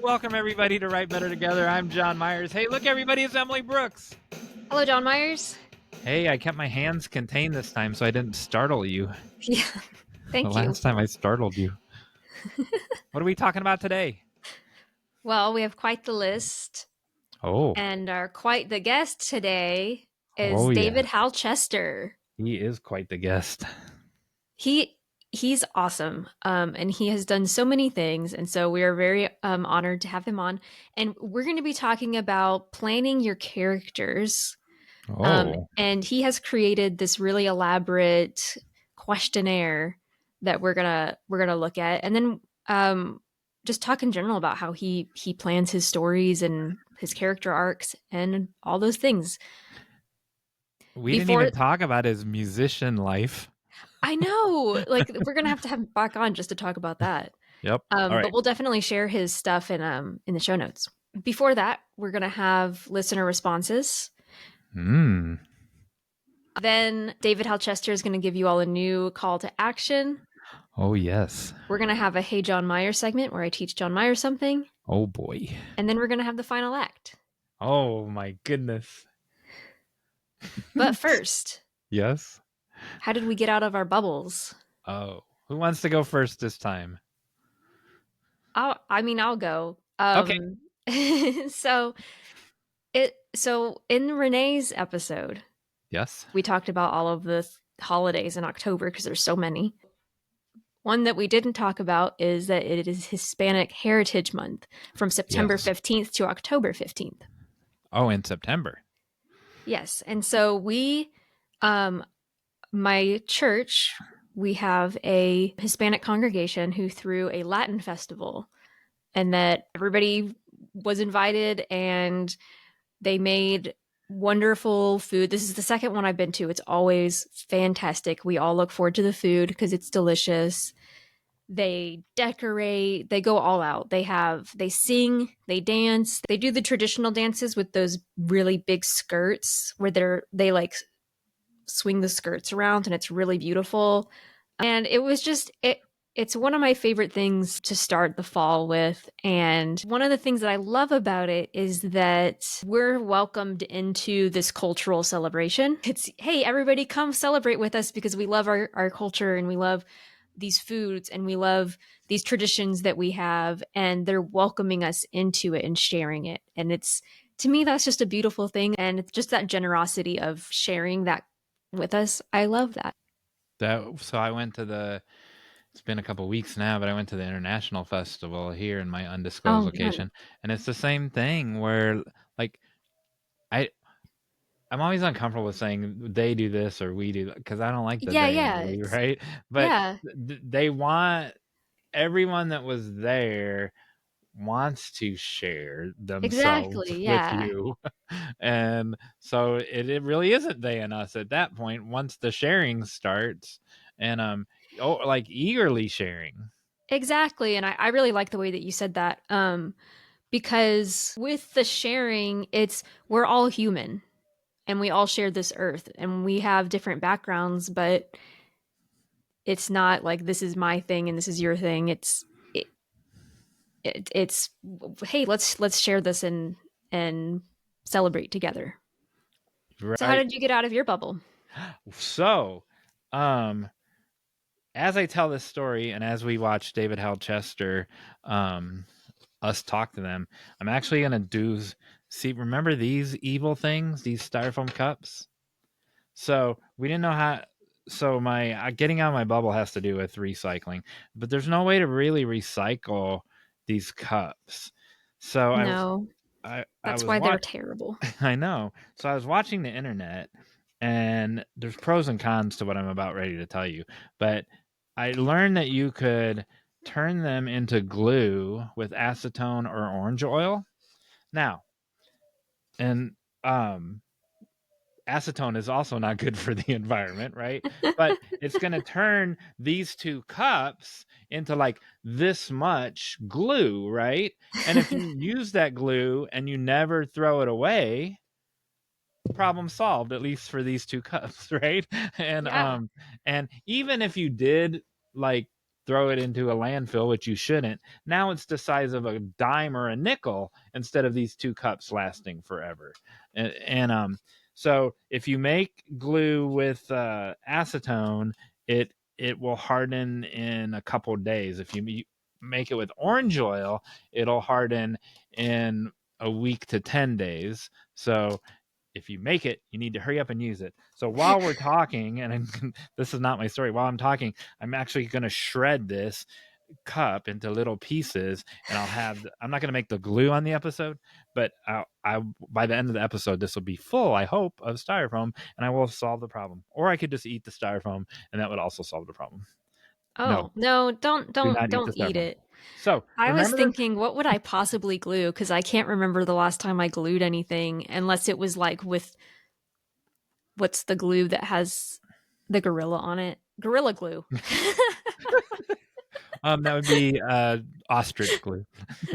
Welcome everybody to Write Better Together. I'm John Meyers. Hey, look everybody, it's Emily Brooks. Hello, John Meyers. Hey, I kept my hands contained this time so I didn't startle you. Yeah, thank The you. last time I startled you. What are we talking about today? Well, we have quite the list. Oh. And our quite the guest today is Oh, David yeah. Halchester. He is quite the guest. He's awesome. And he has done so many things. And so we are very honored to have him on. And we're going to be talking about planning your characters. Oh. And he has created this really elaborate questionnaire that we're gonna look at, and then just talk in general about how he plans his stories and his character arcs and all those things. We didn't even talk about his musician life. I know, like we're gonna have to have him back on just to talk about that. Yep. All right. But we'll definitely share his stuff in the show notes. Before that, we're gonna have listener responses. Then David Halchester is going to give you all a new call to action. Oh, yes. We're going to have a Hey John Meyers segment where I teach John Meyers something. Oh, boy. And then we're going to have the final act. Oh, my goodness. But first. Yes? How did we get out of our bubbles? Oh, who wants to go first this time? I'll go. Okay. So in Renee's episode, yes, we talked about all of the holidays in October because there's so many. One that we didn't talk about is that it is Hispanic Heritage Month from September 15th to October 15th. Oh, in September. Yes. And so my church, we have a Hispanic congregation who threw a Latin festival, and that everybody was invited and they made wonderful food. This is the second one I've been to. It's always fantastic. We all look forward to the food because it's delicious. They decorate, they go all out. They sing, they dance. They do the traditional dances with those really big skirts where they like swing the skirts around, and it's really beautiful. And it was just it's one of my favorite things to start the fall with. And one of the things that I love about it is that we're welcomed into this cultural celebration. It's, hey, everybody come celebrate with us because we love our culture and we love these foods and we love these traditions that we have, and they're welcoming us into it and sharing it. And it's, to me, that's just a beautiful thing. And it's just that generosity of sharing that with us. I love that. So I went to it's been a couple weeks now, but I went to the International Festival here in my undisclosed location. And it's the same thing where, like, I'm always uncomfortable with saying they do this or we do, because I don't like the they and we, right? But they want, everyone that was there wants to share themselves with you. And so it really isn't they and us at that point once the sharing starts, and like eagerly sharing. Exactly. And I really like the way that you said that, because with the sharing, we're all human and we all share this earth and we have different backgrounds, but it's not like this is my thing and this is your thing. It's hey, let's share this and celebrate together. Right. So how did you get out of your bubble? So, as I tell this story and as we watch David Halchester, us talk to them, I'm actually going to remember these evil things, these styrofoam cups? So we didn't know how, so my getting out of my bubble has to do with recycling, but there's no way to really recycle these cups. So no, that's why they're terrible. I know. So I was watching the internet, and there's pros and cons to what I'm about ready to tell you, but I learned that you could turn them into glue with acetone or orange oil. Now, and acetone is also not good for the environment, right? But it's going to turn these two cups into like this much glue, right? And if you use that glue and you never throw it away, problem solved, at least for these two cups, right? And and even if you did like throw it into a landfill, which you shouldn't. Now it's the size of a dime or a nickel instead of these 2 cups lasting forever. And so if you make glue with acetone, it will harden in a couple days. If you make it with orange oil, it'll harden in a week to 10 days. So if you make it, you need to hurry up and use it. So while we're talking, and this is not my story, while I'm talking, I'm actually going to shred this cup into little pieces, and I'm not going to make the glue on the episode, but by the end of the episode, this will be full, I hope, of styrofoam, and I will solve the problem. Or I could just eat the styrofoam, and that would also solve the problem. Oh, no, don't Do not eat the eat styrofoam. it. So I was remember this? thinking, what would I possibly glue? Because I can't remember the last time I glued anything, unless it was like with what's the glue that has the gorilla on it? Gorilla glue. That would be ostrich glue.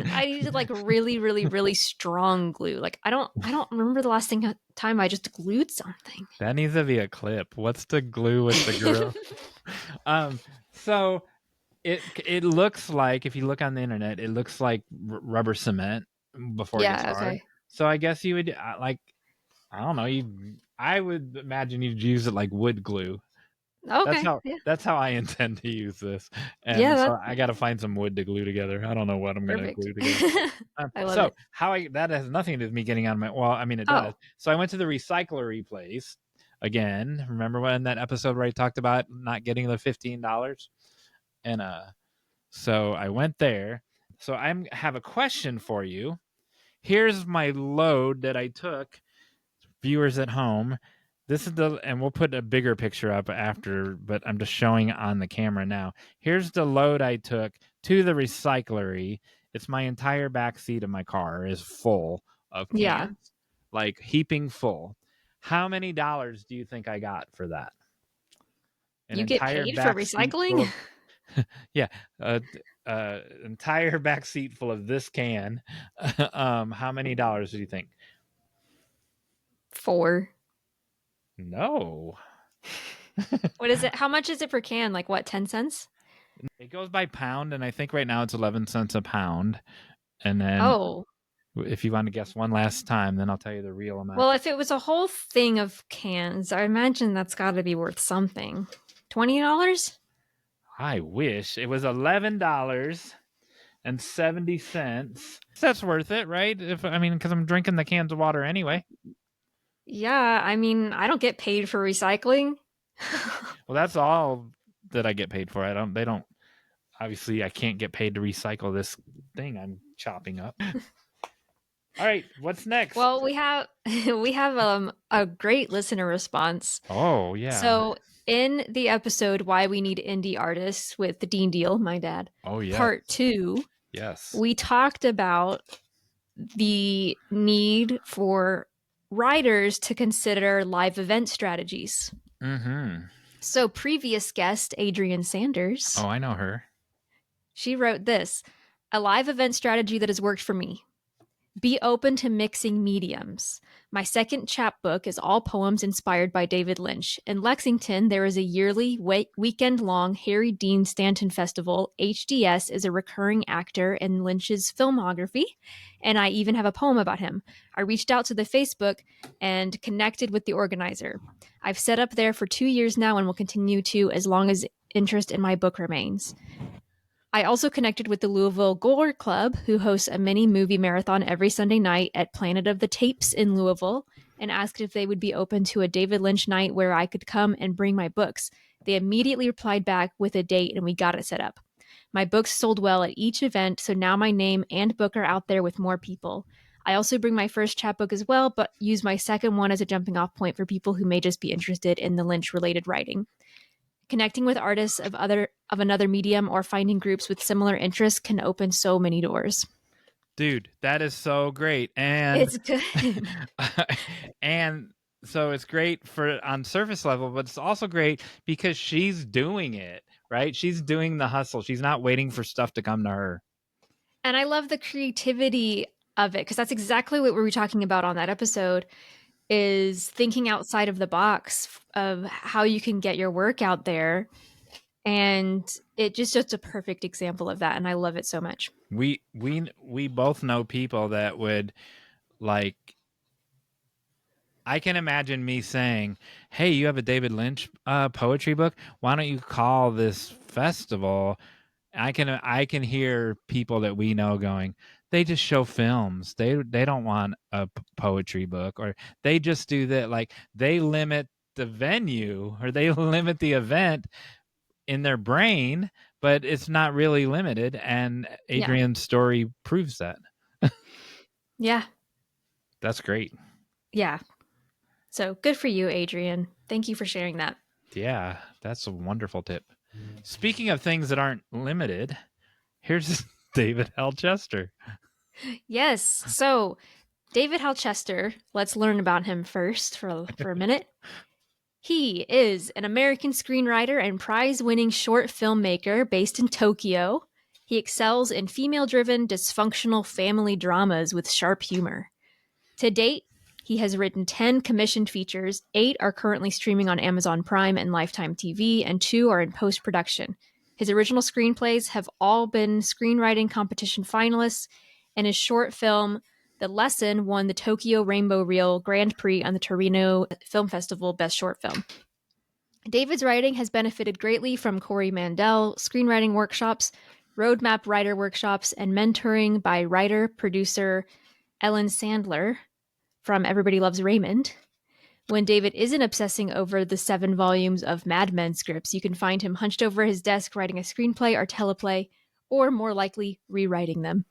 I needed like really, really, really strong glue. Like I don't remember the last time I just glued something. That needs to be a clip. What's the glue with the gorilla? So it looks like, if you look on the internet, it looks like rubber cement before it gets hard. Okay. So I guess you would I don't know. I would imagine you'd use it like wood glue. Okay. That's how I intend to use this. And so I got to find some wood to glue together. I don't know what I'm going to glue together. I love it. That has nothing to do with me getting on my. Well, I mean it does. So I went to the recyclery place again. Remember when that episode where I talked about not getting the $15? And so I went there. So I have a question for you. Here's my load that I took. Viewers at home, this is and we'll put a bigger picture up after, but I'm just showing on the camera now. Here's the load I took to the recyclery. It's my entire back seat of my car is full of cans, like heaping full. How many dollars do you think I got for that? You get paid for recycling? Yeah, entire back seat full of this can. How many dollars do you think? 4. No. What is it? How much is it per can? Like what, 10 cents? It goes by pound, and I think right now it's 11 cents a pound. And then if you want to guess one last time, then I'll tell you the real amount. Well, if it was a whole thing of cans, I imagine that's got to be worth something. $20? I wish. It was $11.70. That's worth it, right? Because I'm drinking the cans of water anyway. Yeah, I mean, I don't get paid for recycling. Well, that's all that I get paid for. Obviously I can't get paid to recycle this thing I'm chopping up. All right, what's next? Well, we have a great listener response. Oh, yeah. So in the episode Why We Need Indie Artists with Dean Deal, my dad. Oh, yeah. Part 2. Yes. We talked about the need for writers to consider live event strategies. Mm-hmm. So previous guest, Adrian Sanders. Oh, I know her. She wrote this: a live event strategy that has worked for me. Be open to mixing mediums. My second chapbook is all poems inspired by David Lynch. In Lexington, there is a yearly weekend-long Harry Dean Stanton Festival. HDS is a recurring actor in Lynch's filmography, and I even have a poem about him. I reached out to the Facebook and connected with the organizer. I've set up there for 2 years now and will continue to as long as interest in my book remains. I also connected with the Louisville Gore Club, who hosts a mini movie marathon every Sunday night at Planet of the Tapes in Louisville, and asked if they would be open to a David Lynch night where I could come and bring my books. They immediately replied back with a date, and we got it set up. My books sold well at each event, so now my name and book are out there with more people. I also bring my first chapbook as well, but use my second one as a jumping off point for people who may just be interested in the Lynch-related writing. Connecting with artists of another medium or finding groups with similar interests can open so many doors. Dude, that is so great. And it's good. And so it's great for on surface level, but it's also great because she's doing it, right? She's doing the hustle. She's not waiting for stuff to come to her. And I love the creativity of it, because that's exactly what we were talking about on that episode, is thinking outside of the box of how you can get your work out there And it just a perfect example of that, and I love it so much. We both know people that would, like, I can imagine me saying, "Hey, you have a David Lynch poetry book? Why don't you call this festival?" I can hear people that we know going, "They just show films. They don't want a poetry book, or they just do that." Like, they limit the venue, or they limit the event in their brain, but it's not really limited. And Adrian's story proves that. Yeah. That's great. Yeah. So good for you, Adrian. Thank you for sharing that. Yeah, that's a wonderful tip. Speaking of things that aren't limited, here's David Alchester. Yes. So David Alchester, let's learn about him first for a minute. He is an American screenwriter and prize-winning short filmmaker based in Tokyo. He excels in female-driven, dysfunctional family dramas with sharp humor. To date, he has written 10 commissioned features, 8 are currently streaming on Amazon Prime and Lifetime TV, and 2 are in post-production. His original screenplays have all been screenwriting competition finalists, and his short film, The Lesson, won the Tokyo Rainbow Reel Grand Prix on the Torino Film Festival Best Short Film. David's writing has benefited greatly from Corey Mandel screenwriting workshops, roadmap writer workshops, and mentoring by writer-producer Ellen Sandler from Everybody Loves Raymond. When David isn't obsessing over the 7 volumes of Mad Men scripts, you can find him hunched over his desk writing a screenplay or teleplay, or more likely, rewriting them.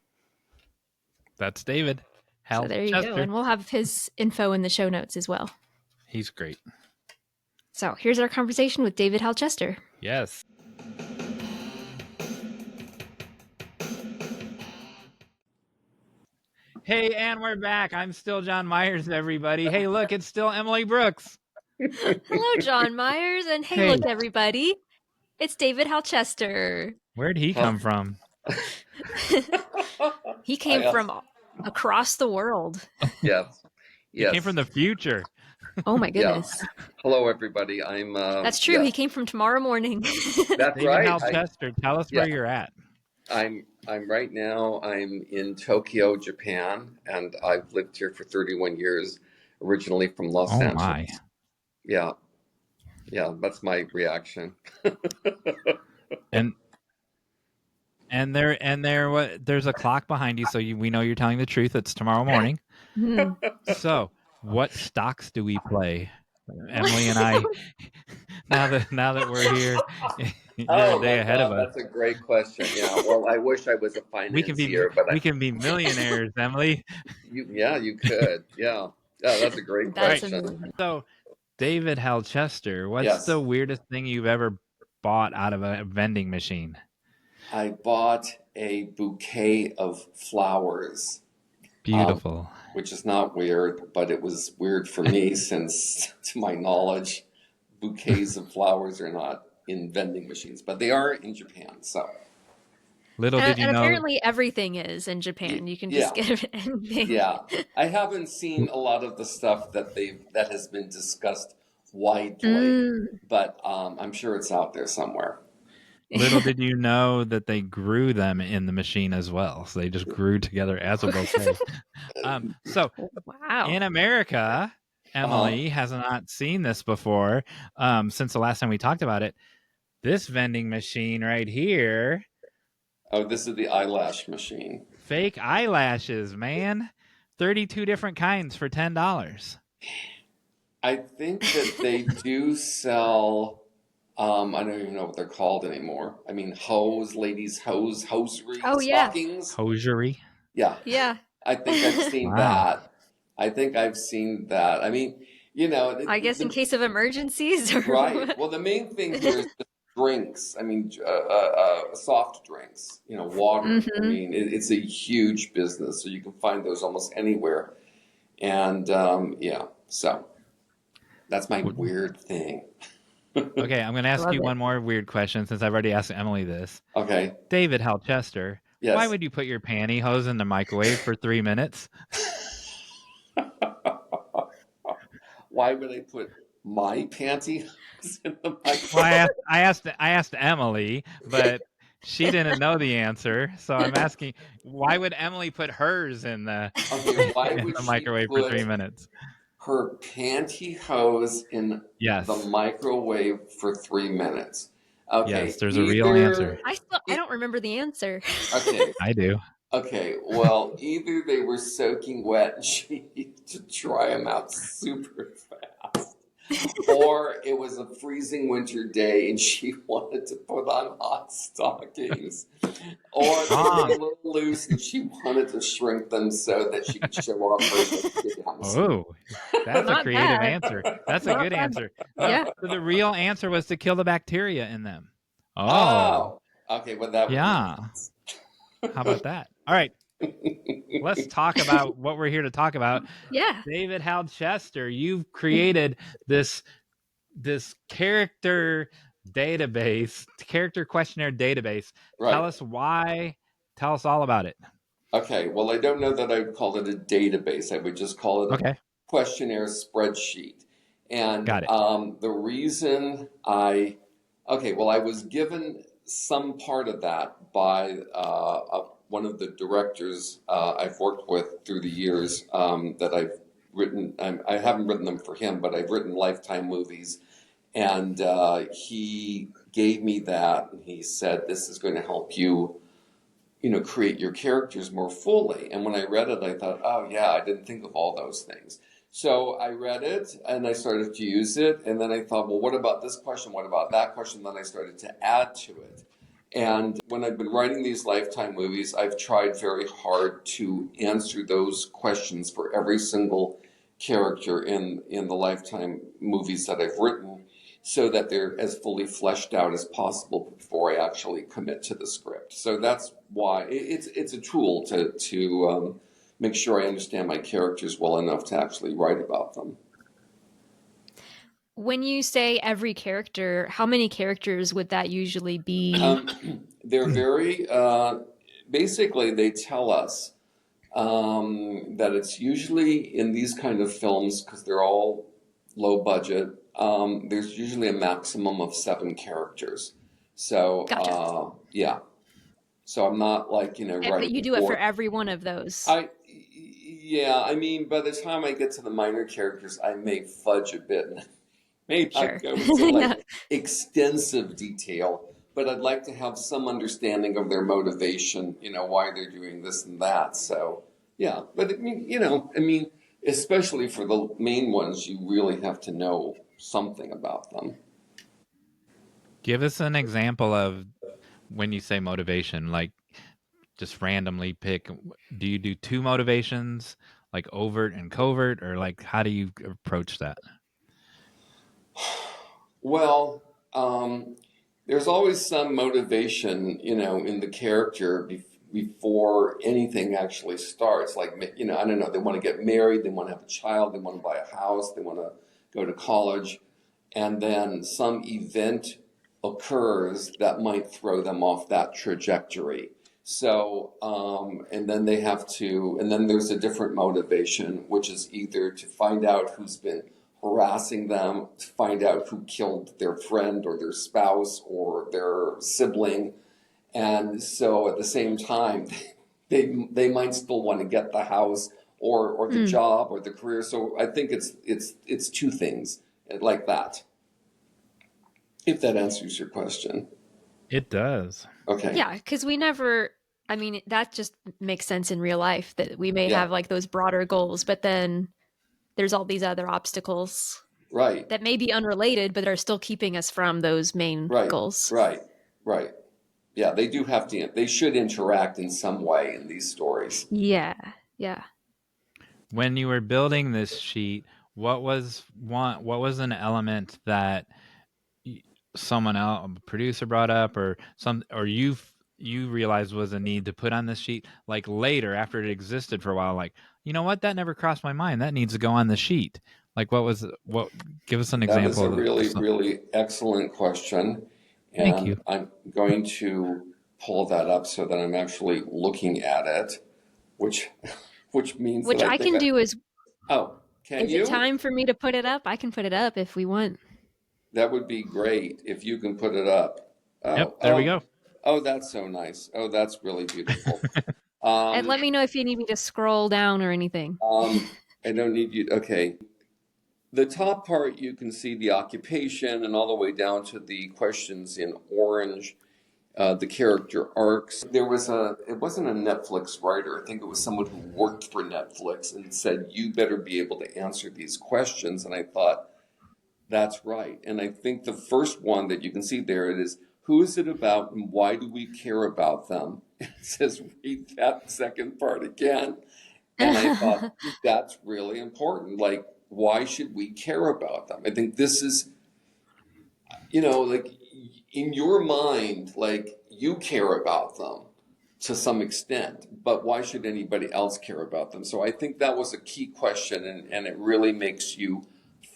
That's David. So there you go. And we'll have his info in the show notes as well. He's great. So here's our conversation with David Alchester. Yes. Hey, and we're back. I'm still John Meyers, everybody. Hey, look, it's still Emily Brooks. Hello, John Meyers. And hey, look, everybody. It's David Alchester. Where'd he come from? He came from across the world. Yes. He came from the future. Oh my goodness. Yeah. Hello, everybody. I'm That's true. He came from tomorrow morning. That's David right. Alchester, tell us where you're at. I'm right now, I'm in Tokyo, Japan, and I've lived here for 31 years, originally from Los Angeles. My. Yeah. Yeah, that's my reaction. There's a clock behind you, so we know you're telling the truth. It's tomorrow morning. So, what stocks do we play, Emily and I? Now that we're here, you're a day ahead of us. That's a great question. Yeah. Well, I wish I was a financier, we can be millionaires, Emily. You could. Yeah. Yeah, that's a great question. So, David Alchester, what's the weirdest thing you've ever bought out of a vending machine? I bought a bouquet of flowers. Beautiful. Which is not weird, but it was weird for me since, to my knowledge, bouquets of flowers are not in vending machines, but they are in Japan. So, little did you know. Apparently, everything is in Japan. You can just get anything. Yeah, I haven't seen a lot of the stuff that has been discussed widely, but I'm sure it's out there somewhere. Little did you know that they grew them in the machine as well. So they just grew together as a bouquet. Wow. In America, Emily has not seen this before since the last time we talked about it. This vending machine right here. Oh, this is the eyelash machine. Fake eyelashes, man. 32 different kinds for $10. I think that they do sell... I don't even know what they're called anymore. I mean, ladies' hosiery, stockings. Hosiery? Yeah. Yeah. I think I've seen that. I mean, I guess in case of emergencies. Right. Well, the main thing here is the drinks. I mean, soft drinks, water. Mm-hmm. I mean, it's a huge business. So you can find those almost anywhere. And, so that's my weird thing. Okay, I'm going to ask you one more weird question since I've already asked Emily this. Okay. David Alchester, why would you put your pantyhose in the microwave for 3 minutes? Why would I put my pantyhose in the microwave? Well, I asked Emily, but she didn't know the answer. So I'm asking, why would Emily put hers in the Okay, why in would the she microwave for 3 put minutes? her pantyhose in the Yes. microwave for 3 minutes? Okay, Yes, there's a real answer. I don't remember the answer. okay, I do. okay. Well, either they were soaking wet and she needed to dry them out super fast, or it was a freezing winter day and she wanted to put on hot stockings, or they were a little loose and she wanted to shrink them so that she could show off her jams. Oh, that's a Not creative bad. answer. That's a Not good bad. answer. No, Yeah. so the real answer was to kill the bacteria in them. Oh, Oh, okay. Well, that would make yeah. sense. How about that? All right. Let's talk about what we're here to talk about. Yeah. David Hal Chester, you've created this character database, character questionnaire database. Right. Tell us why. Tell us all about it. Okay. Well, I don't know that I'd call it a database. I would just call it a questionnaire spreadsheet. And Got it. the reason I was given some part of that by one of the directors I've worked with through the years that I've written. I haven't written them for him, but I've written Lifetime movies. And he gave me that, and he said, "This is going to help you, create your characters more fully." And when I read it, I thought, "Oh yeah, I didn't think of all those things." So I read it and I started to use it, and then I thought, well, what about this question? What about that question? Then I started to add to it. And when I've been writing these Lifetime movies, I've tried very hard to answer those questions for every single character in the Lifetime movies that I've written, so that they're as fully fleshed out as possible before I actually commit to the script. So that's why it's a tool to make sure I understand my characters well enough to actually write about them. When you say every character, how many characters would that usually be? They're very, basically, they tell us that it's usually in these kind of films, because they're all low budget, there's usually a maximum of 7 characters. So, Gotcha. yeah. So I'm not like, But writing you do it for every one of those. Yeah, I mean, by the time I get to the minor characters, I may fudge a bit and may not go into like extensive detail, but I'd like to have some understanding of their motivation, why they're doing this and that. So, yeah, but I mean, especially for the main ones, you really have to know something about them. Give us an example of when you say motivation, like just randomly pick. Do you do 2 motivations, like overt and covert, or like how do you approach that? Well, there's always some motivation, in the character before anything actually starts. Like, I don't know, they want to get married, they want to have a child, they want to buy a house, they want to go to college, and then some event occurs that might throw them off that trajectory. So, and then there's a different motivation, which is either to find out who's been harassing them, to find out who killed their friend or their spouse or their sibling. And so at the same time, they might still want to get the house or the job or the career. So I think it's 2 things like that. If that answers your question. It does. Okay. Yeah, because that just makes sense in real life, that we may have like those broader goals, but then there's all these other obstacles that may be unrelated, but are still keeping us from those main goals. Right. Yeah, they should interact in some way in these stories. Yeah. When you were building this sheet, what was an element that someone else, a producer, brought up, or you realized was a need to put on this sheet, like later after it existed for a while, like, you know what, that never crossed my mind, that needs to go on the sheet? Like, give us an example. That is a really, really excellent question. And thank you. I'm going to pull that up so that I'm actually looking at it, which means I can do is. Oh, Can Is it you? time for me to put it up? I can put it up if we want. That would be great if you can put it up. Yep, Oh, there we go. oh, that's so nice. Oh, that's really beautiful. And let me know if you need me to scroll down or anything. I don't need you. Okay. The top part, you can see the occupation and all the way down to the questions in orange, the character arcs. It wasn't a Netflix writer. I think it was someone who worked for Netflix and said, you better be able to answer these questions. And I thought, that's right. And I think the first one that you can see there, it is, who is it about and why do we care about them? It says, read that second part again. And I thought, that's really important. Like, why should we care about them? I think this is, like in your mind, like you care about them to some extent, but why should anybody else care about them? So I think that was a key question, and it really makes you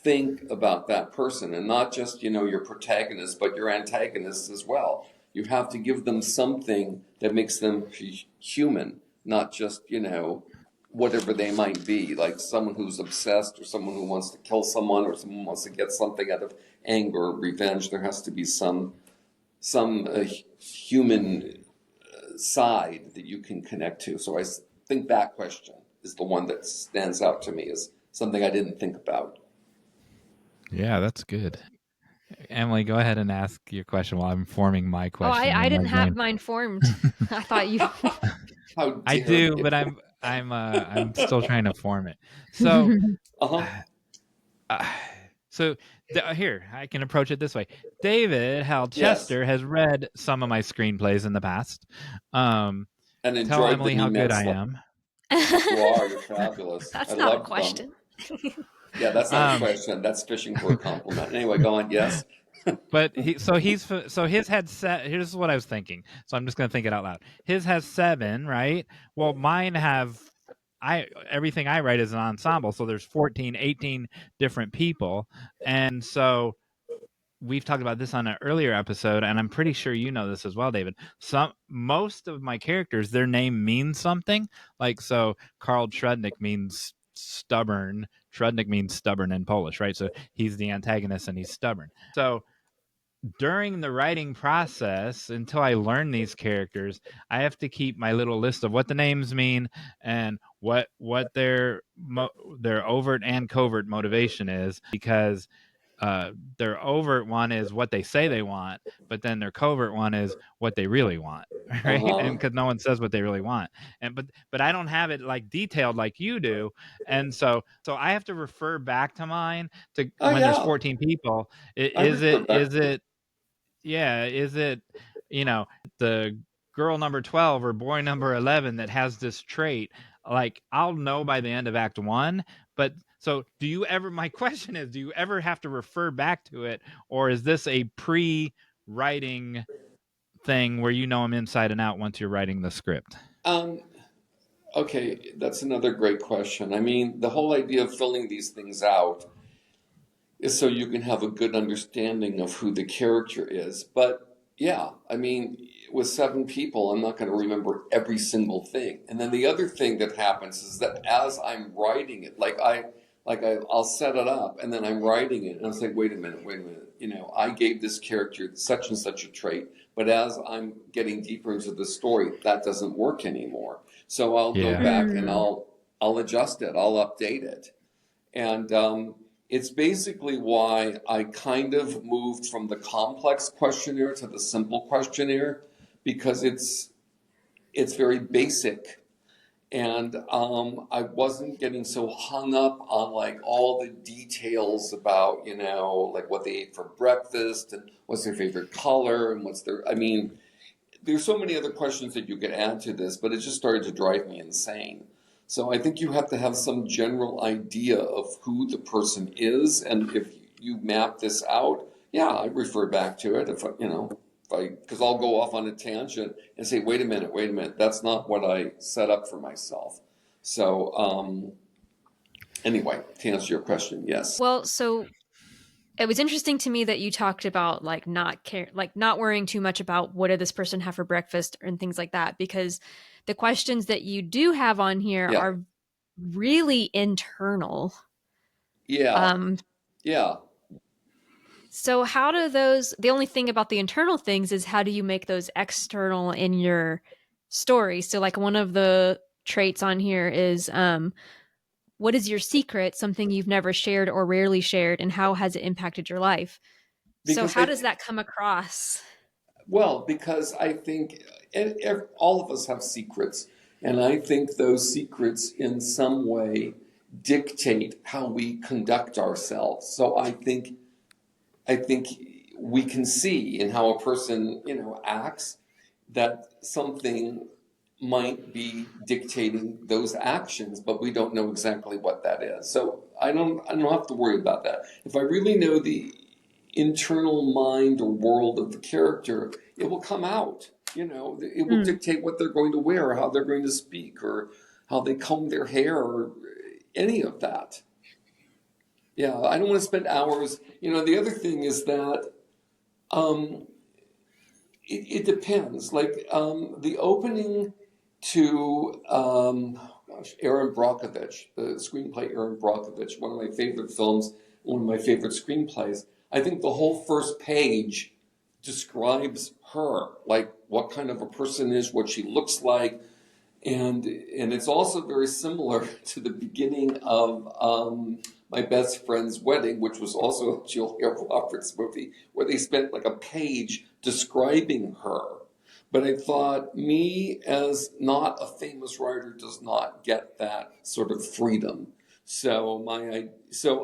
think about that person and not just, your protagonist, but your antagonists as well. You have to give them something that makes them human, not just, whatever they might be, like someone who's obsessed or someone who wants to kill someone or someone wants to get something out of anger or revenge. There has to be some human side that you can connect to. So I think that question is the one that stands out to me as something I didn't think about. Yeah, that's good. Emily, go ahead and ask your question while I'm forming my question. I didn't have mine formed. I thought you. I do, but I'm still trying to form it. So, here I can approach it this way. David Chester has read some of my screenplays in the past. And tell Emily how good I am. You are. You're fabulous. That's not a question. Yeah, that's not a question. That's fishing for a compliment. Anyway, go on. Yes. But his had here's what I was thinking. So I'm just going to think it out loud. His has 7, right? Well, mine have everything I write is an ensemble, so there's 14, 18 different people. And so we've talked about this on an earlier episode, and I'm pretty sure you know this as well, David. Most of my characters, their name means something. Like, so Karl Trudnik means stubborn. Trudnik means stubborn in Polish, right? So he's the antagonist and he's stubborn. So during the writing process, until I learn these characters, I have to keep my little list of what the names mean and what their overt and covert motivation is, because their overt one is what they say they want, but then their covert one is what they really want, right? And because no one says what they really want, and but I don't have it like detailed like you do, and so I have to refer back to mine to when there's 14 people. Is it the girl number 12 or boy number 11 that has this trait? Like, I'll know by the end of Act 1, but so my question is, do you ever have to refer back to it, or is this a pre-writing thing where you know them inside and out once you're writing the script? Okay, that's another great question. I mean, the whole idea of filling these things out is so you can have a good understanding of who the character is. But yeah, I mean, with 7 people, I'm not going to remember every single thing. And then the other thing that happens is that as I'm writing it, I'll set it up and then I'm writing it and I'll say, wait a minute. I gave this character such and such a trait, but as I'm getting deeper into the story, that doesn't work anymore. So I'll go back and I'll adjust it. I'll update it. And it's basically why I kind of moved from the complex questionnaire to the simple questionnaire, because it's very basic. And I wasn't getting so hung up on like all the details about, like what they ate for breakfast and what's their favorite color and there's so many other questions that you could add to this, but it just started to drive me insane. So I think you have to have some general idea of who the person is. And if you map this out, I refer back to it because I'll go off on a tangent and say, wait a minute, that's not what I set up for myself. So anyway, to answer your question, yes. Well, so it was interesting to me that you talked about not worrying too much about what did this person have for breakfast and things like that, because the questions that you do have on here are really internal. Yeah. Yeah. So how do those, the only thing about the internal things is how do you make those external in your story? So like one of the traits on here is what is your secret, something you've never shared or rarely shared, and how has it impacted your life? So Because how does that come across? because I think all of us have secrets, and I think those secrets in some way dictate how we conduct ourselves. So I think we can see in how a person, acts that something might be dictating those actions, but we don't know exactly what that is. So I don't have to worry about that. If I really know the internal mind or world of the character, it will come out. It will dictate what they're going to wear, how they're going to speak, or how they comb their hair, or any of that. Yeah, I don't want to spend hours. The other thing is that um, it depends. Like the opening to Erin Brockovich, the screenplay Erin Brockovich, one of my favorite films, one of my favorite screenplays. I think the whole first page describes her, like what kind of a person is, what she looks like, and it's also very similar to the beginning of My Best Friend's Wedding, which was also a Julia Roberts movie, where they spent like a page describing her. But I thought, me as not a famous writer does not get that sort of freedom. So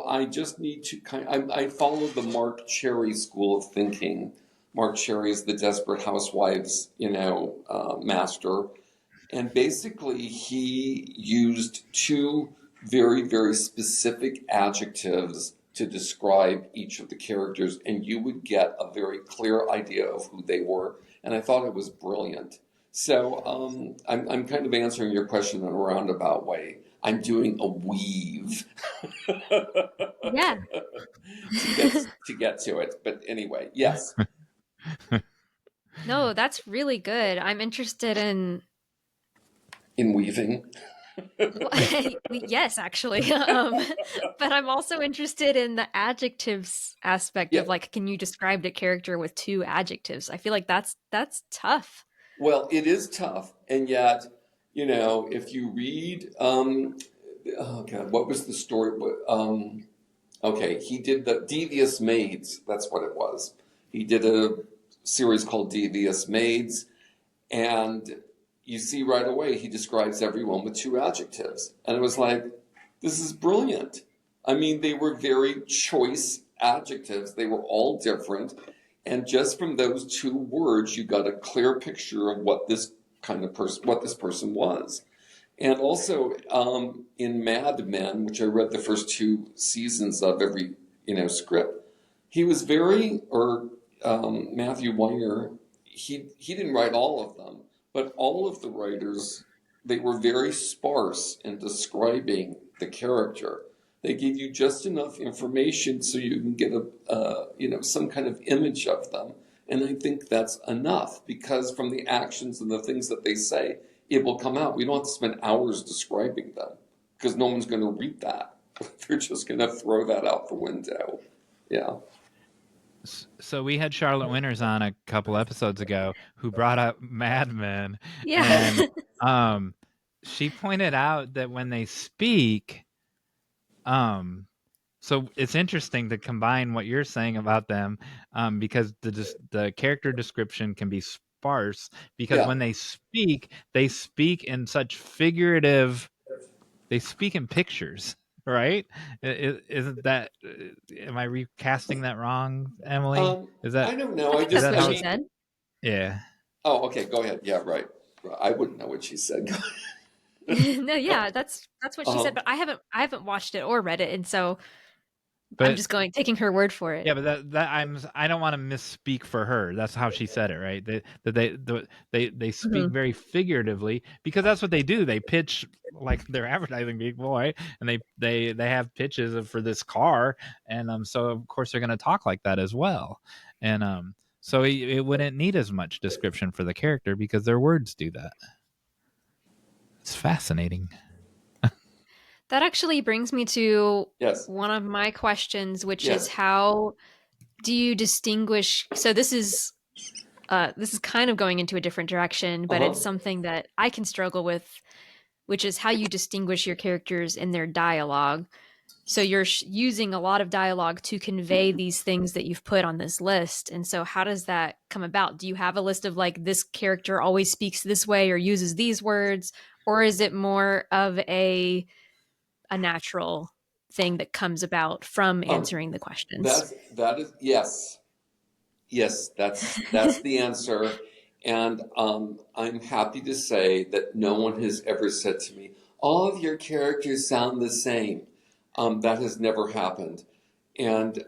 I just need to I follow the Mark Cherry school of thinking. Mark Cherry is the Desperate Housewives, master. And basically, he used two very, very specific adjectives to describe each of the characters, and you would get a very clear idea of who they were. And I thought it was brilliant. So I'm kind of answering your question in a roundabout way. I'm doing a weave Yeah. to get to it. But anyway, yes, No, that's really good. I'm interested in in weaving. well, yes, actually. But I'm also interested in the adjectives aspect Yeah. of like, can you describe the character with two adjectives? I feel like that's tough. Well, it is tough, and yet, if you read, oh God, what was the story? Okay, he did the Devious Maids. That's what it was. He did a series called Devious Maids, and you see right away he describes everyone with two adjectives, and it was like, this is brilliant. I mean, they were very choice adjectives. They were all different. And just from those two words, you got a clear picture of what this kind of person, what this person was. And also in Mad Men, which I read the first two seasons of every script, he was very, or Matthew Weiner, he didn't write all of them, but all of the writers, they were very sparse in describing the character. They gave you just enough information so you can get some kind of image of them. And I think that's enough, because from the actions and the things that they say, it will come out. We don't have to spend hours describing them, because no one's going to read that. They're just going to throw that out the window. Yeah. So we had Charlotte Winters on a couple episodes ago who brought up Mad Men, Yeah. and she pointed out that when they speak, so it's interesting to combine what you're saying about them, because the character description can be sparse, because Yeah. when they speak in such figurative, they speak in pictures, right? Isn't that? Am I recasting that wrong, Emily? Is I that don't know. I I think is that's just, that what I how? she mean, said. Yeah. oh, okay, go ahead. Yeah, right. I wouldn't know what she said. No, yeah, that's what she said, um, but I haven't watched it or read it, and so I'm But just taking her word for it. yeah, but I don't want to misspeak for her. That's how she said it, right? They speak Mhm. very figuratively, because that's what they do. They pitch like they're advertising people, right? And they have pitches for this car, and so of course they're going to talk like that as well, and so it wouldn't need as much description for the character because their words do that. It's fascinating. That actually brings me to Yes. one of my questions, which Yes. is how do you distinguish? So this is kind of going into a different direction, but it's something that I can struggle with, which is how you distinguish your characters in their dialogue. So you're using a lot of dialogue to convey these things that you've put on this list. And so how does that come about? Do you have a list of like, this character always speaks this way or uses these words? Or is it more of a natural thing that comes about from answering the questions? That is yes, that's the answer. And I'm happy to say that no one has ever said to me, all of your characters sound the same. That has never happened. And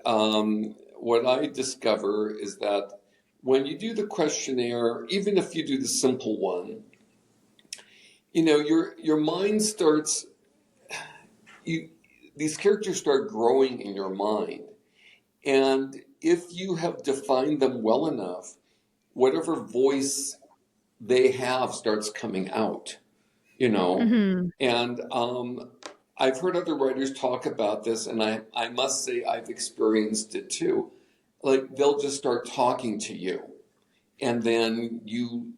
what I discover is that when you do the questionnaire, even if you do the simple one, you know, your mind starts, these characters start growing in your mind. And if you have defined them well enough, whatever voice they have starts coming out, you know. Mm-hmm. And I've heard other writers talk about this, and I must say I've experienced it too. Like they'll just start talking to you, and then you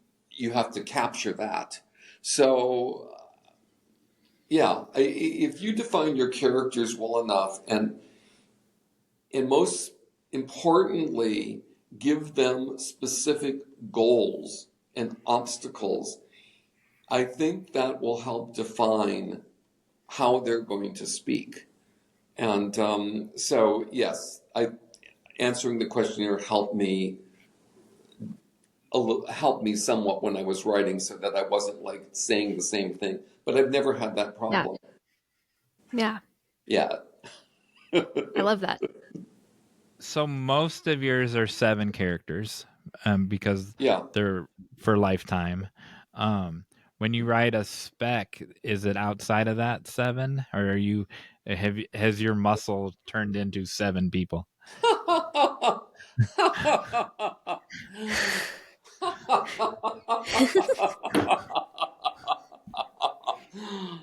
have to capture that. So yeah, if you define your characters well enough, and most importantly, give them specific goals and obstacles, I think that will help define how they're going to speak. And so, yes, answering the questionnaire helped me somewhat when I was writing, so that I wasn't like saying the same thing. But I've never had that problem. Yeah. Yeah. I love that. So most of yours are 7 characters, because Yeah. they're for lifetime. When you write a spec, is it outside of that 7, or has your muscle turned into 7 people?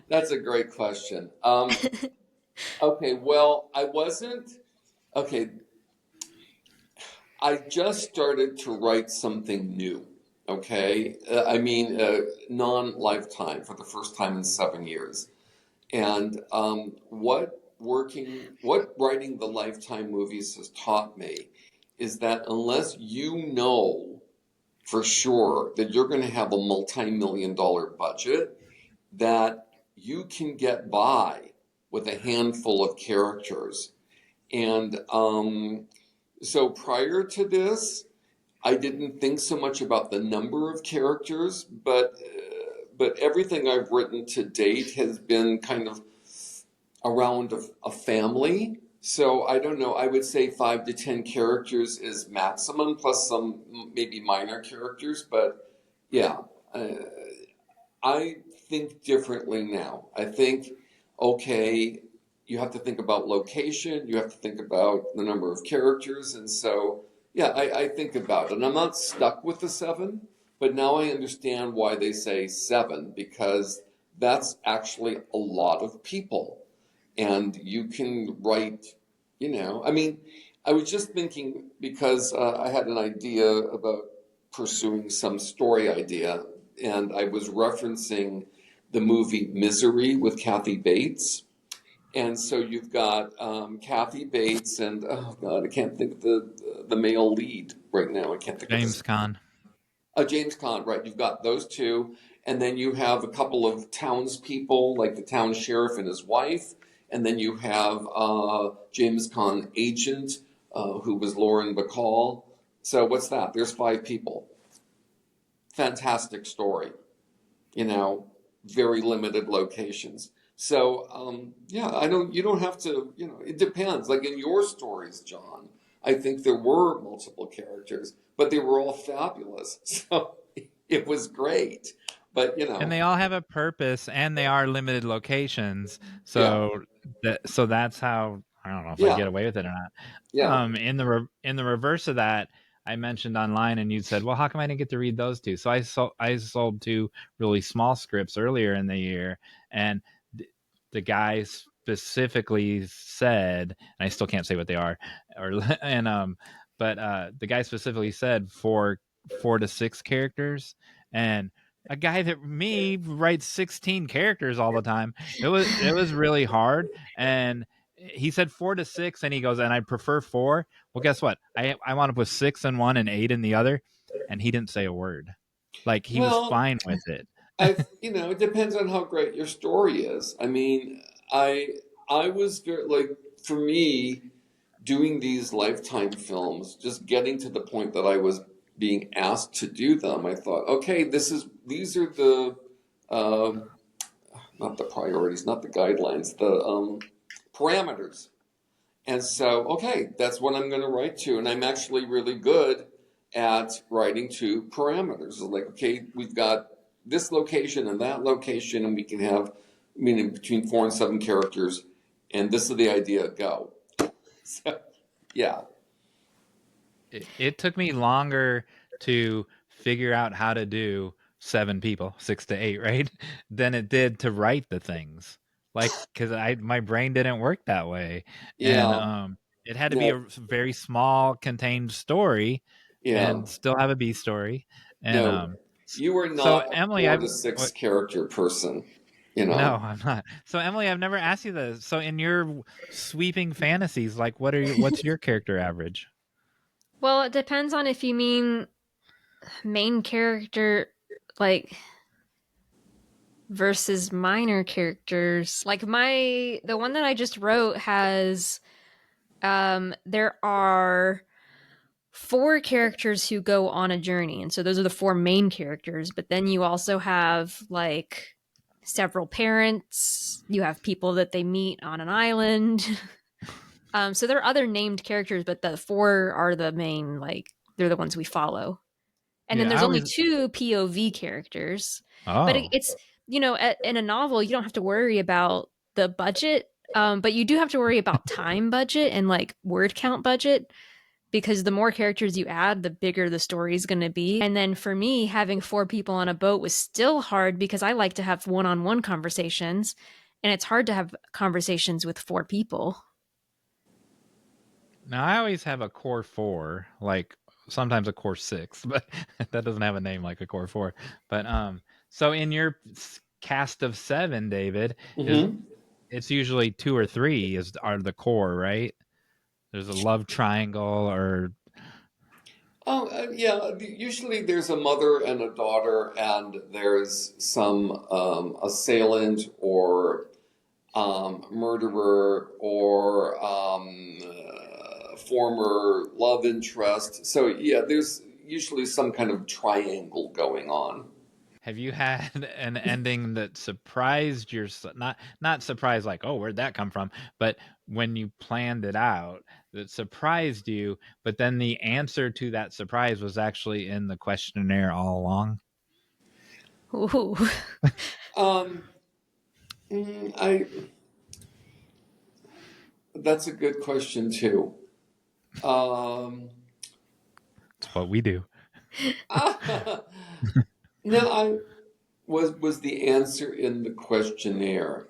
That's a great question. Okay, well, okay, I just started to write something new, okay? Non-lifetime for the first time in 7 years. And what writing the Lifetime movies has taught me is that unless you know for sure that you're going to have a multi-million-dollar budget, that you can get by with a handful of characters. And so prior to this, I didn't think so much about the number of characters, but everything I've written to date has been kind of around a family. So I don't know, I would say 5 to 10 characters is maximum, plus some maybe minor characters. But yeah, I think differently now. I think, okay, you have to think about location, you have to think about the number of characters. And so, yeah, I think about it. And I'm not stuck with the 7, but now I understand why they say 7, because that's actually a lot of people. And you can write, I was just thinking, because I had an idea about pursuing some story idea, and I was referencing the movie Misery with Kathy Bates. And so you've got Kathy Bates and, oh God, I can't think of the male lead right now. I can't think of James Caan. James Caan, right. You've got those two. And then you have a couple of townspeople, like the town sheriff and his wife. And then you have James Caan agent, who was Lauren Bacall. So what's that? There's 5 people. Fantastic story. Very limited locations. So, yeah, you don't have to, it depends. Like in your stories, John, I think there were multiple characters, but they were all fabulous. So it was great. But, And they all have a purpose, and they are limited locations. yeah, So that's how, I don't know if I yeah, get away with it or not. yeah. In the reverse of that, I mentioned online, and you said, "Well, how come I didn't get to read those 2?" So I sold 2 really small scripts earlier in the year, and the guy specifically said, and I still can't say what they are, but the guy specifically said 4 to 6 characters, and a guy that me writes 16 characters all the time. It was really hard, and he said 4 to 6, and he goes, and I prefer 4. Well, guess what? I wound up with 6 in one and 8 in the other, and he didn't say a word. Like, he was Well, fine with it. it depends on how great your story is. I mean, I was very, like, for me, doing these Lifetime films, just getting to the point that I was being asked to do them, I thought, okay, these are the not the priorities, not the guidelines, the parameters. And so, okay, that's what I'm going to write to, and I'm actually really good at writing to parameters. It's like, okay, we've got this location and that location, and we can have, meaning between 4 and 7 characters, and this is the idea. Go. So, yeah. It took me longer to figure out how to do 7 people, 6 to 8, right, than it did to write the things. Like, because my brain didn't work that way, and Yeah. it had to be a No. very small, contained story, Yeah. and still have a B story. And No. You are so not a Emily, 4 to 6 character person. no, I'm not. So Emily, I've never asked you this. So in your sweeping fantasies, like, what's your character average? Well, it depends on if you mean main character, like, versus minor characters. Like, the one that I just wrote has, there are 4 characters who go on a journey, and so those are the 4 main characters. But then you also have, like, several parents. You have people that they meet on an island. So there are other named characters, but the 4 are the main, like, they're the ones we follow. And then Yeah, there's I only always. 2 POV characters. But Oh. it's, in a novel, you don't have to worry about the budget, but you do have to worry about time budget and, like, word count budget, because the more characters you add, the bigger the story is going to be. And then for me, having 4 people on a boat was still hard because I like to have one-on-one conversations, and it's hard to have conversations with 4 people. Now, I always have a core 4, like sometimes a core 6, but that doesn't have a name like a core 4. But so in your cast of 7, David, Mm-hmm. it's usually 2 or 3 are the core, right? There's a love triangle, or Oh, yeah. Usually there's a mother and a daughter, and there's some assailant or murderer or former love interest. So, yeah, there's usually some kind of triangle going on. have you had an ending that surprised not surprised like, oh, where'd that come from, but when you planned it out, that surprised you, but then the answer to that surprise was actually in the questionnaire all along? Ooh. Um, I That's a good question too. Um, It's what we do. no, I was the answer in the questionnaire.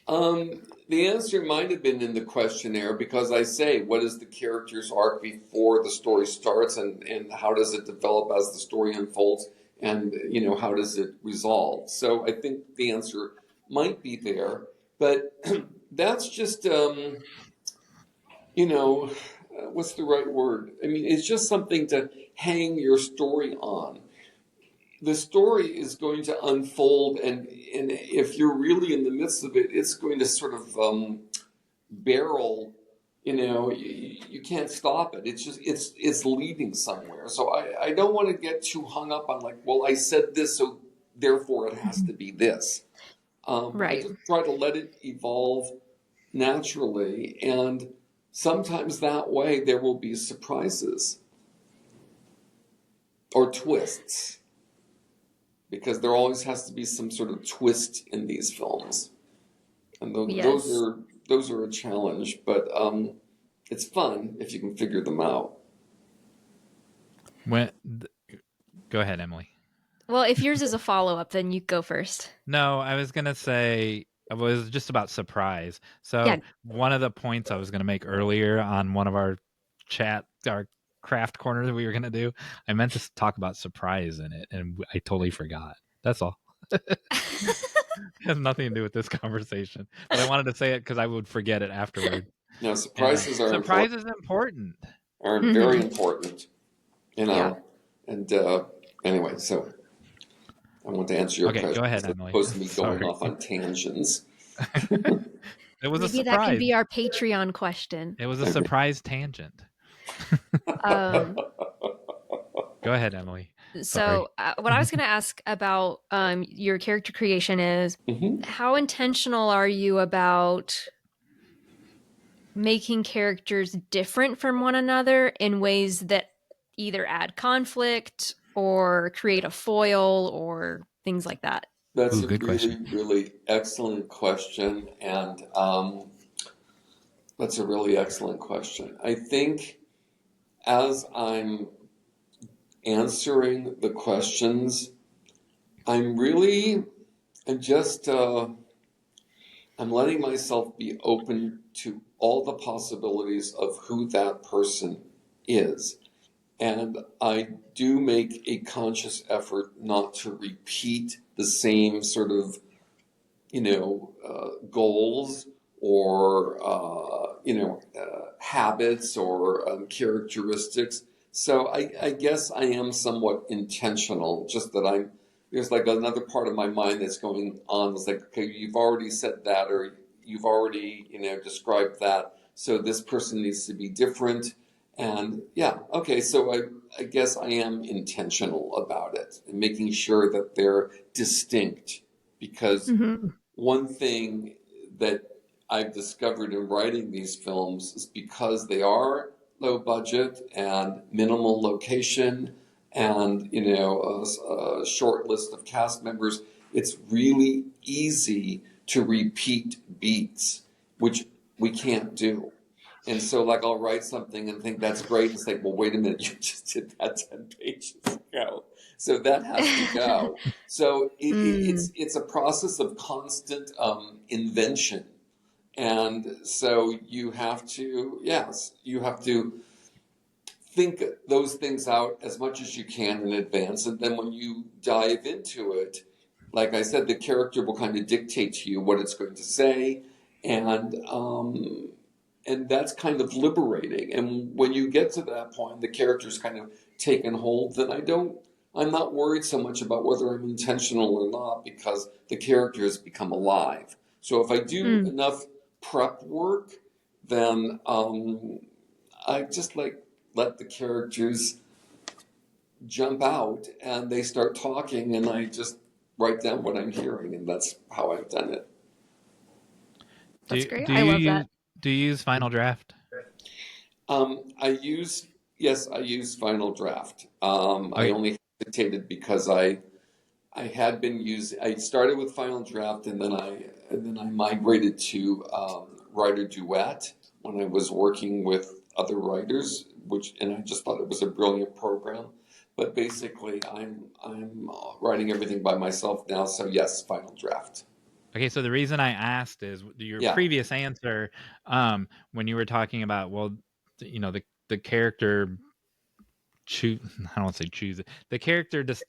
The answer might have been in the questionnaire because I say, what is the character's arc before the story starts, and how does it develop as the story unfolds, and how does it resolve? So I think the answer might be there, but that's just what's the right word? I mean, it's just something to hang your story on. The story is going to unfold, and if you're really in the midst of it, it's going to sort of barrel. You can't stop it. It's just it's leading somewhere. So I don't want to get too hung up on, like, well, I said this, so therefore it has to be this. I Right. just try to let it evolve naturally, and sometimes that way there will be surprises or twists, because there always has to be some sort of twist in these films, and Yes. those are a challenge, but it's fun if you can figure them out. Go ahead, Emily. Well, if yours is a follow-up, then you go first. No, I was gonna say, It was just about surprise. So one of the points I was going to make earlier on one of our craft corner that we were going to do, I meant to talk about surprise in it, and I totally forgot. That's all. It has nothing to do with this conversation, but I wanted to say it because I would forget it afterward. No, surprises are surprise important. Are very important, you know. Yeah. And anyway, so I want to answer your question. Go ahead, as Emily. Opposed to me going off on tangents. It was Maybe a surprise. That can be our Patreon question. It was a surprise tangent. Go ahead, Emily. So what I was going to ask about your character creation is how intentional are you about making characters different from one another in ways that either add conflict or create a foil or things like that? That's a really excellent question. And that's a really excellent question. I think as I'm answering the questions, I'm letting myself be open to all the possibilities of who that person is. And I do make a conscious effort not to repeat the same sort of, goals or, habits or characteristics. So I guess I am somewhat intentional, just that there's like another part of my mind that's going on. It's like, okay, you've already said that, or you've already, described that. So this person needs to be different. And yeah, okay, so I guess I am intentional about it and making sure that they're distinct. Because one thing that I've discovered in writing these films is because they are low budget and minimal location and, a short list of cast members, it's really easy to repeat beats, which we can't do. And so, like, I'll write something and think that's great. It's like, well, wait a minute, you just did that 10 pages ago. So that has to go. So it's a process of constant invention. And so you have to think those things out as much as you can in advance. And then when you dive into it, like I said, the character will kind of dictate to you what it's going to say. And that's kind of liberating. And when you get to that point, the character's kind of taken hold, then I'm not worried so much about whether I'm intentional or not, because the character has become alive. So if I do enough prep work, then I just let the characters jump out and they start talking, and I just write down what I'm hearing, and that's how I've done it. That's great. I love that. Do you use Final Draft? I use Final Draft. I only hesitated because I had been using. I started with Final Draft, and then I migrated to Writer Duet when I was working with other writers, and I just thought it was a brilliant program. But basically, I'm writing everything by myself now. So yes, Final Draft. Okay, so the reason I asked is your previous answer, when you were talking about, the character I don't want to say choose it. The character just,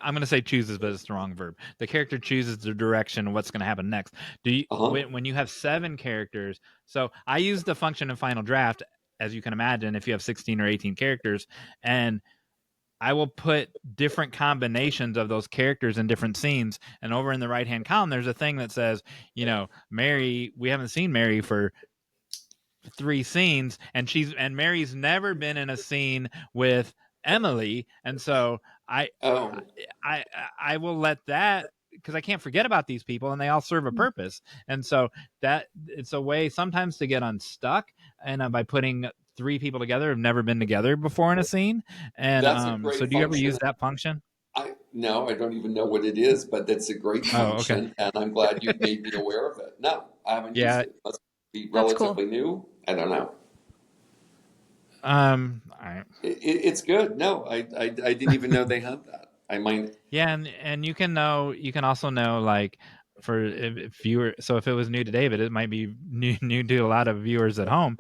I'm going to say chooses, but it's the wrong verb. The character chooses the direction of what's going to happen next. Do you, when you have 7 characters, so I use the function in Final Draft, as you can imagine, if you have 16 or 18 characters, and I will put different combinations of those characters in different scenes. And over in the right-hand column, there's a thing that says, Mary, we haven't seen Mary for 3 scenes, and Mary's never been in a scene with Emily. And so I will let that, because I can't forget about these people and they all serve a purpose. And so that it's a way sometimes to get unstuck, and by putting 3 people together who've never been together before in a scene. And so do you ever use that function? No, I don't even know what it is, but that's a great function. And I'm glad you made me aware of it. No, I haven't used it. It must be relatively new. I don't know. All right. It's good. No, I didn't even know they had that. I might. Yeah, and you can also know, like, for if viewer. So if it was new to David, it might be new to a lot of viewers at home.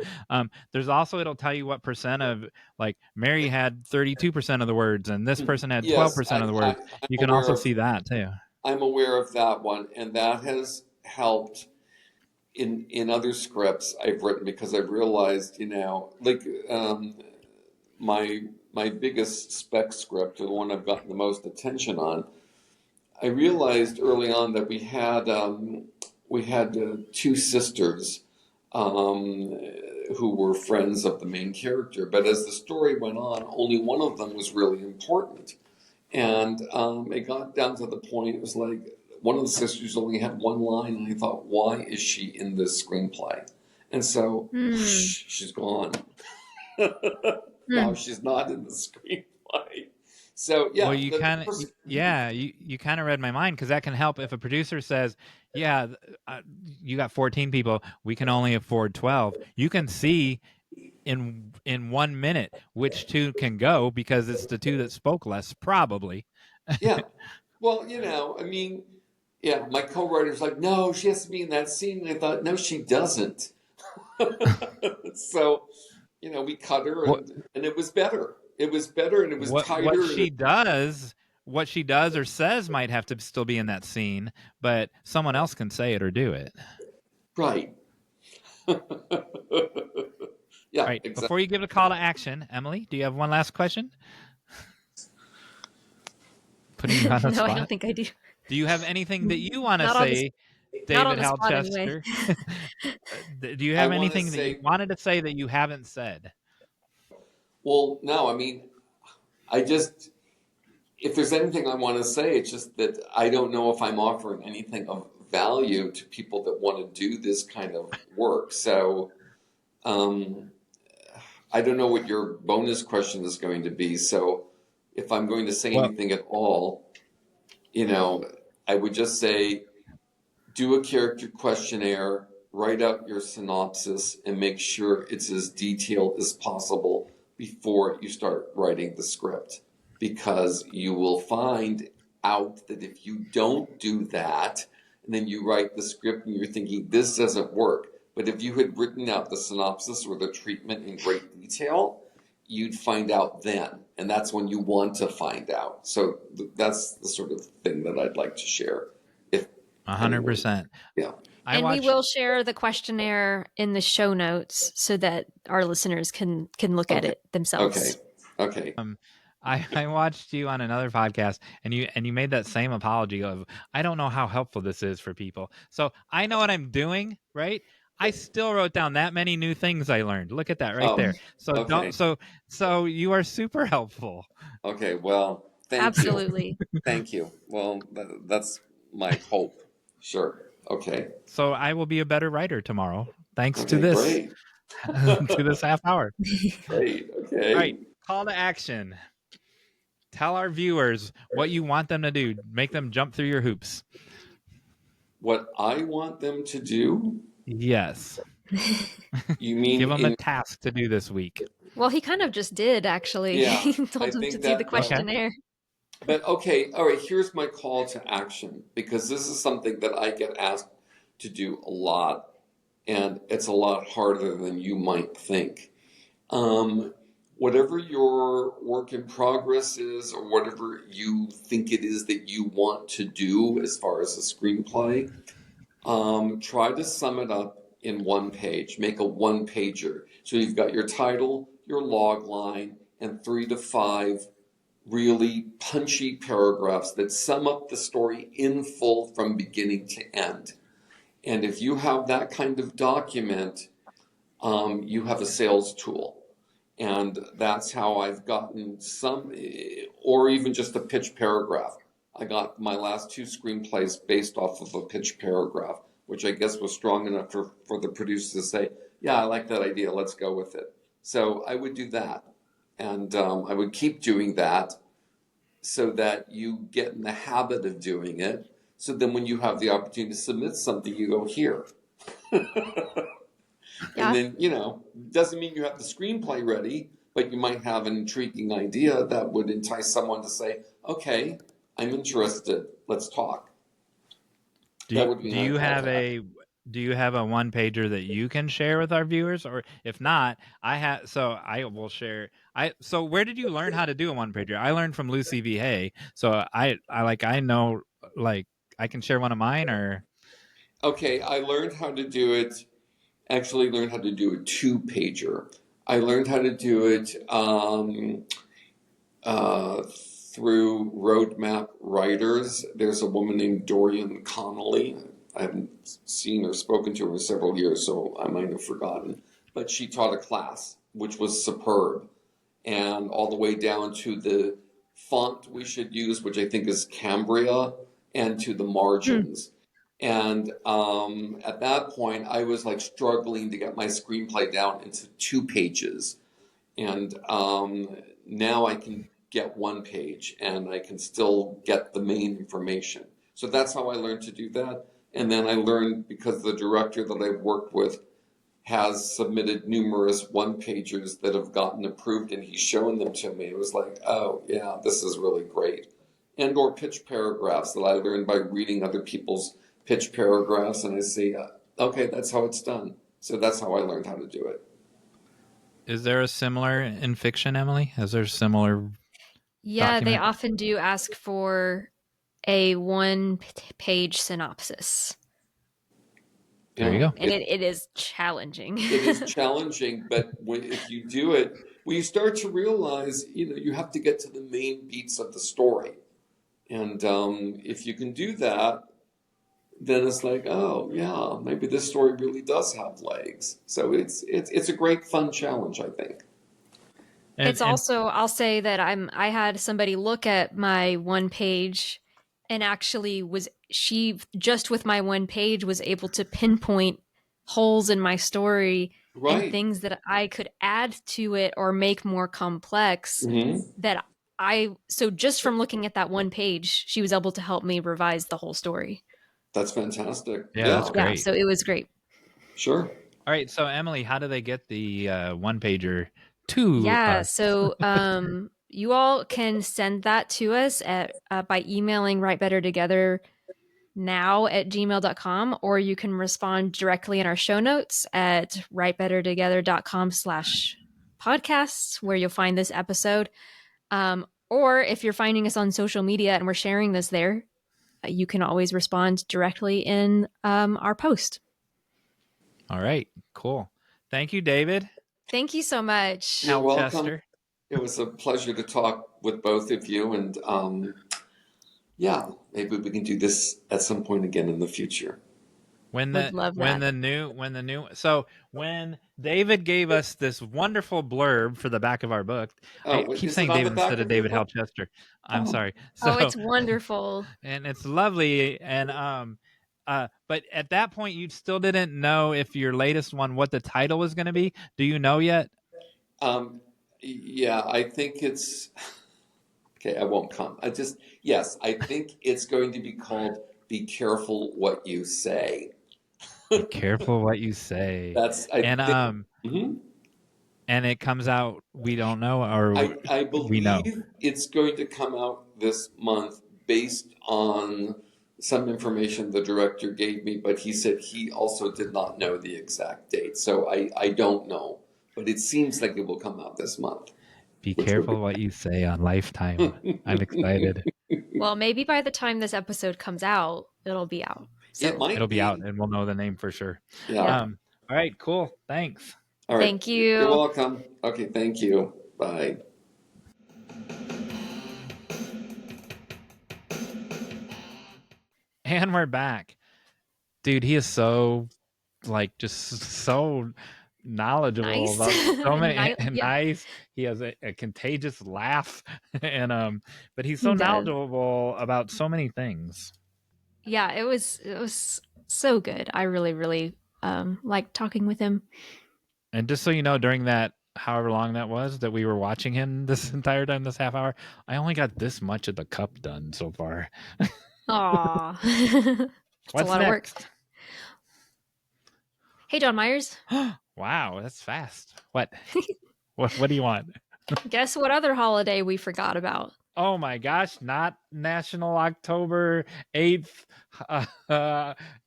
There's also, it'll tell you what percent of, like, Mary had 32% of the words and this person had Yes, 12% of the words. I'm You can aware also of see that too. I'm aware of that one, and that has helped in other scripts I've written, because I've realized, like my biggest spec script, or the one I've gotten the most attention on, I realized early on that we had two sisters who were friends of the main character, but as the story went on, only one of them was really important. And it got down to the point, it was like one of the sisters only had one line, and I thought, why is she in this screenplay? And so, she's gone. Now she's not in the screenplay. So yeah, well, you kind of you kind of read my mind, because that can help if a producer says, yeah, you got 14 people, we can only afford 12. You can see in 1 minute which two can go, because it's the two that spoke less, probably. Yeah. Well, I mean, yeah, my co-writer's like, no, she has to be in that scene. And I thought, no, she doesn't. So, we cut her, and it was better. It was better, and it was tighter. What she does or says might have to still be in that scene, but someone else can say it or do it. Right. Yeah. All right. Exactly. Before you give a call to action, Emily, do you have one last question? Putting you on the no, spot. I don't think I do. Do you have anything that you want to Not say, David Halchester? Anyway. Do you have anything that you wanted to say that you haven't said? Well, no, I mean, if there's anything I want to say, it's just that I don't know if I'm offering anything of value to people that want to do this kind of work. So, I don't know what your bonus question is going to be. So, if I'm going to say anything at all, I would just say, do a character questionnaire, write out your synopsis, and make sure it's as detailed as possible before you start writing the script. Because you will find out that if you don't do that, and then you write the script and you're thinking, this doesn't work. But if you had written out the synopsis or the treatment in great detail, you'd find out then. And that's when you want to find out. So that's the sort of thing that I'd like to share. 100%. Yeah. We will share the questionnaire in the show notes so that our listeners can look at it themselves. Okay. I watched you on another podcast, and you made that same apology of, I don't know how helpful this is for people. So I know what I'm doing, right? I still wrote down that many new things I learned. Look at that right there. So so you are super helpful. Okay, well, thank you. Absolutely. Thank you. Well, that's my hope. Sure. Okay. So I will be a better writer tomorrow, thanks to this. Great. To this half hour. Great. Okay. All right. Call to action. Tell our viewers what you want them to do. Make them jump through your hoops. What I want them to do? Yes. You mean give them a task to do this week? Well, he kind of just did, actually. Yeah, he told him to do the questionnaire. Okay. But okay, all right, here's my call to action, because this is something that I get asked to do a lot, and it's a lot harder than you might think. Whatever your work in progress is, or whatever you think it is that you want to do as far as a screenplay, try to sum it up in one page. Make a one-pager. So you've got your title, your log line, and 3 to 5 really punchy paragraphs that sum up the story in full from beginning to end. And if you have that kind of document, you have a sales tool. And that's how I've gotten some, or even just a pitch paragraph. I got my last 2 screenplays based off of a pitch paragraph, which I guess was strong enough for the producer to say, yeah, I like that idea, let's go with it. So I would do that. And I would keep doing that so that you get in the habit of doing it. So then when you have the opportunity to submit something, you go here. Yeah. And then, doesn't mean you have the screenplay ready, but you might have an intriguing idea that would entice someone to say, okay, I'm interested, let's talk. That would be Do you have a one pager that you can share with our viewers, or if not, I will share. So where did you learn how to do a one pager? I learned from Lucy V. Hay, so I know, like, I can share one of mine, or Okay, I learned how to do it. Actually, learned how to do a two-pager. I learned how to do it through Roadmap Writers. There's a woman named Dorian Connolly. I haven't seen or spoken to her in several years, so I might have forgotten. But she taught a class, which was superb, and all the way down to the font we should use, which I think is Cambria, and to the margins. And at that point, I was like struggling to get my screenplay down into 2 pages. And now I can get 1 page and I can still get the main information. So that's how I learned to do that. And then I learned, because the director that I've worked with has submitted numerous one-pagers that have gotten approved, and he's shown them to me. It was like, oh, yeah, this is really great. And or pitch paragraphs that I learned by reading other people's pitch paragraphs, and I see, okay, that's how it's done. So that's how I learned how to do it. is there a similar in fiction, Emily? Is there a similar Yeah, they document? often do ask for a 1-page synopsis. There you go. And it is challenging. It is challenging, but if you do it, you start to realize, you have to get to the main beats of the story. And if you can do that, then it's like, oh yeah, maybe this story really does have legs. So it's a great fun challenge, I think. It's also, I'll say that I had somebody look at my 1 page, and actually she just with my 1 page was able to pinpoint holes in my story, right, and things that I could add to it or make more complex. So just from looking at that 1 page, she was able to help me revise the whole story. That's fantastic. Yeah, that's great. Yeah, so it was great. Sure. All right, so Emily, how do they get the one pager to us? So you all can send that to us by emailing writebettertogether@gmail.com, or you can respond directly in our show notes at writebettertogether.com/podcasts, where you'll find this episode. Or if you're finding us on social media and we're sharing this there, you can always respond directly in our post. All right, cool. Thank you, David. Thank you so much. You're welcome. Chester. It was a pleasure to talk with both of you, and yeah, maybe we can do this at some point again in the future. When David gave us this wonderful blurb for the back of our book, I keep saying David instead of David Hal Chester. I'm sorry. So, it's wonderful. And it's lovely. And but at that point, you still didn't know if your latest one, what the title was going to be. Do you know yet? Yeah, I think it's okay. I won't come. I think it's going to be called "Be Careful What You Say." Be careful what you say. And it comes out. We don't know, or I believe we know it's going to come out this month based on some information the director gave me, but he said he also did not know the exact date. So I don't know, but it seems like it will come out this month. Be careful what you say on Lifetime. I'm excited. Well, maybe by the time this episode comes out, it'll be out. So. It'll be out, and we'll know the name for sure. Yeah. All right, cool. Thanks. All right. Thank you. You're welcome. Okay, thank you. Bye. And we're back. Dude, he is so knowledgeable about so many nice. He has a contagious laugh, and but he's so knowledgeable about so many things. Yeah, it was so good. I really, really liked talking with him. And just so you know, during that however long that was that we were watching him this entire time, this half hour, I only got this much of the cup done so far. Aw. It's a lot of work. Hey, John Meyers. Wow, that's fast. What? What do you want? Guess what other holiday we forgot about? Oh my gosh, not National October 8th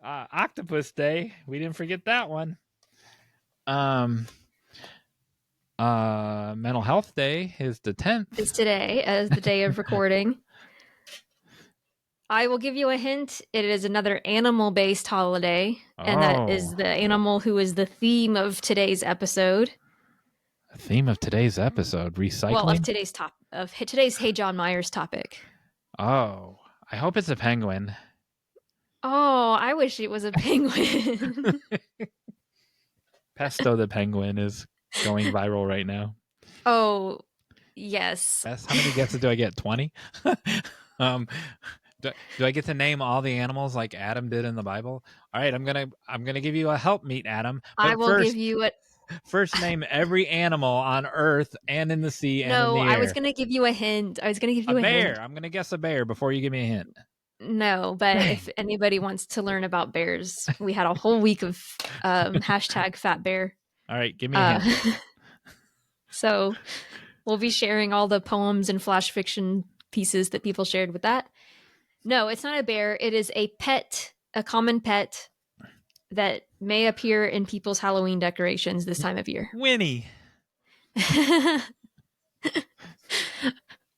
Octopus Day. We didn't forget that one. Mental Health Day is the 10th. Is today as the day of recording. I will give you a hint. It is another animal-based holiday, and that is the animal who is the theme of today's episode. The theme of today's episode, recycling? Well, of today's Hey John Myers topic. Oh, I hope it's a penguin. Oh, I wish it was a penguin. Pesto the penguin is going viral right now. Oh, yes. How many guesses do I get? 20? Do I get to name all the animals like Adam did in the Bible? All right, I'm gonna give you a helpmeet, Adam. But I will give you it. First, name every animal on Earth and in the sea and in the air. No, I was gonna give you a hint. I was gonna give you a bear. hint. I'm gonna guess a bear before you give me a hint. No, but if anybody wants to learn about bears, we had a whole week of hashtag Fat Bear. All right, give me a hint. So we'll be sharing all the poems and flash fiction pieces that people shared with that. No, it's not a bear. It is a pet, a common pet that may appear in people's Halloween decorations this time of year. Winnie.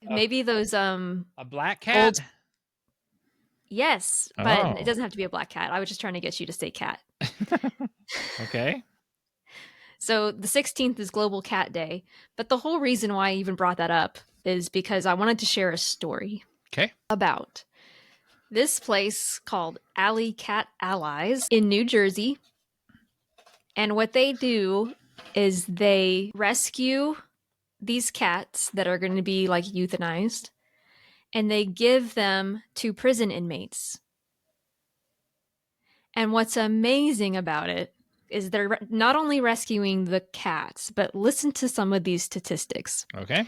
Maybe those a black cat. Yes, but it doesn't have to be a black cat. I was just trying to get you to say cat. Okay. So the 16th is Global Cat Day, but the whole reason why I even brought that up is because I wanted to share a story about this place called Alley Cat Allies in New Jersey. And what they do is they rescue these cats that are going to be like euthanized, and they give them to prison inmates. And what's amazing about it is they're not only rescuing the cats, but listen to some of these statistics. Okay.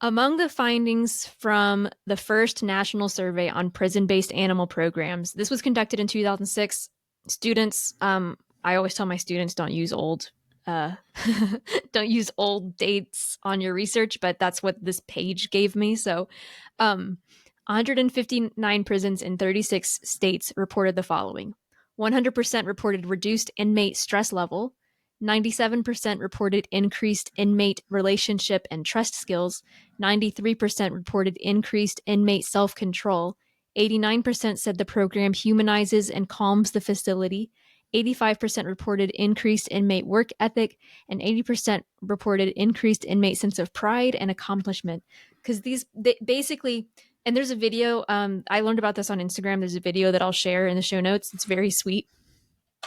Among the findings from the first national survey on prison-based animal programs, this was conducted in 2006. Students, I always tell my students don't use old dates on your research, but that's what this page gave me. So 159 prisons in 36 states reported the following. 100% reported reduced inmate stress level. 97% reported increased inmate relationship and trust skills. 93% reported increased inmate self-control. 89% said the program humanizes and calms the facility. 85% reported increased inmate work ethic, and 80% reported increased inmate sense of pride and accomplishment. Because basically, and there's a video, I learned about this on Instagram. There's a video that I'll share in the show notes. It's very sweet.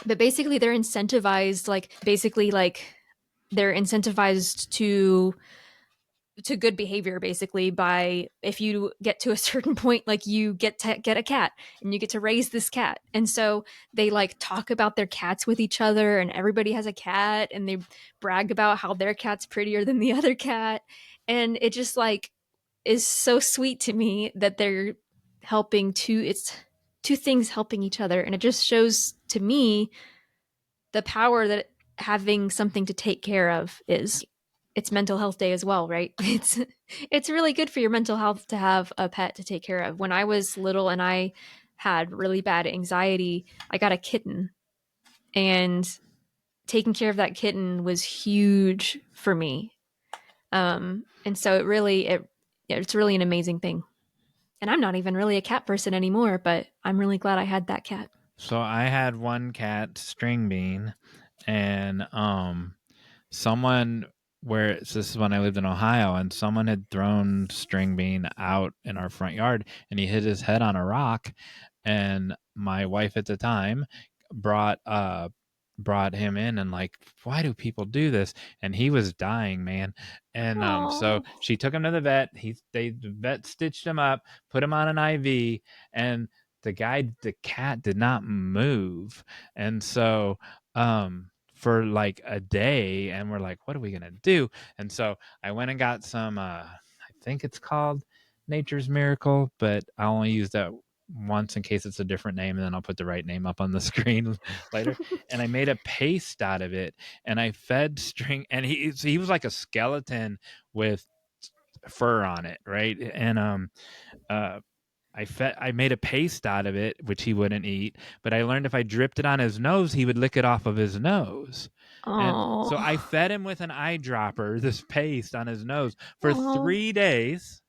But basically, they're incentivized, they're incentivized to good behavior, basically, by if you get to a certain point, like you get a cat and you get to raise this cat. And so they like talk about their cats with each other, and everybody has a cat, and they brag about how their cat's prettier than the other cat. And it just like is so sweet to me that they're helping it's two things helping each other. And it just shows to me the power that having something to take care of is. It's mental health day as well, right? It's really good for your mental health to have a pet to take care of. When I was little and I had really bad anxiety, I got a kitten, and taking care of that kitten was huge for me. And so it's really an amazing thing. And I'm not even really a cat person anymore, but I'm really glad I had that cat. So I had one cat, Stringbean, and this is when I lived in Ohio, and someone had thrown Stringbean out in our front yard, and he hit his head on a rock, and my wife at the time brought him in, and like, why do people do this? And he was dying, man. And so she took him to the vet. The vet stitched him up, put him on an IV, and the cat did not move. And so for like a day, and we're like, what are we gonna do? And so I went and got some I think it's called Nature's Miracle, but I only use that once in case it's a different name, and then I'll put the right name up on the screen later. And I made a paste out of it, and I fed String, and he was like a skeleton with fur on it, right? And I made a paste out of it, which he wouldn't eat, but I learned if I dripped it on his nose, he would lick it off of his nose. And so I fed him with an eyedropper, this paste on his nose for 3 days.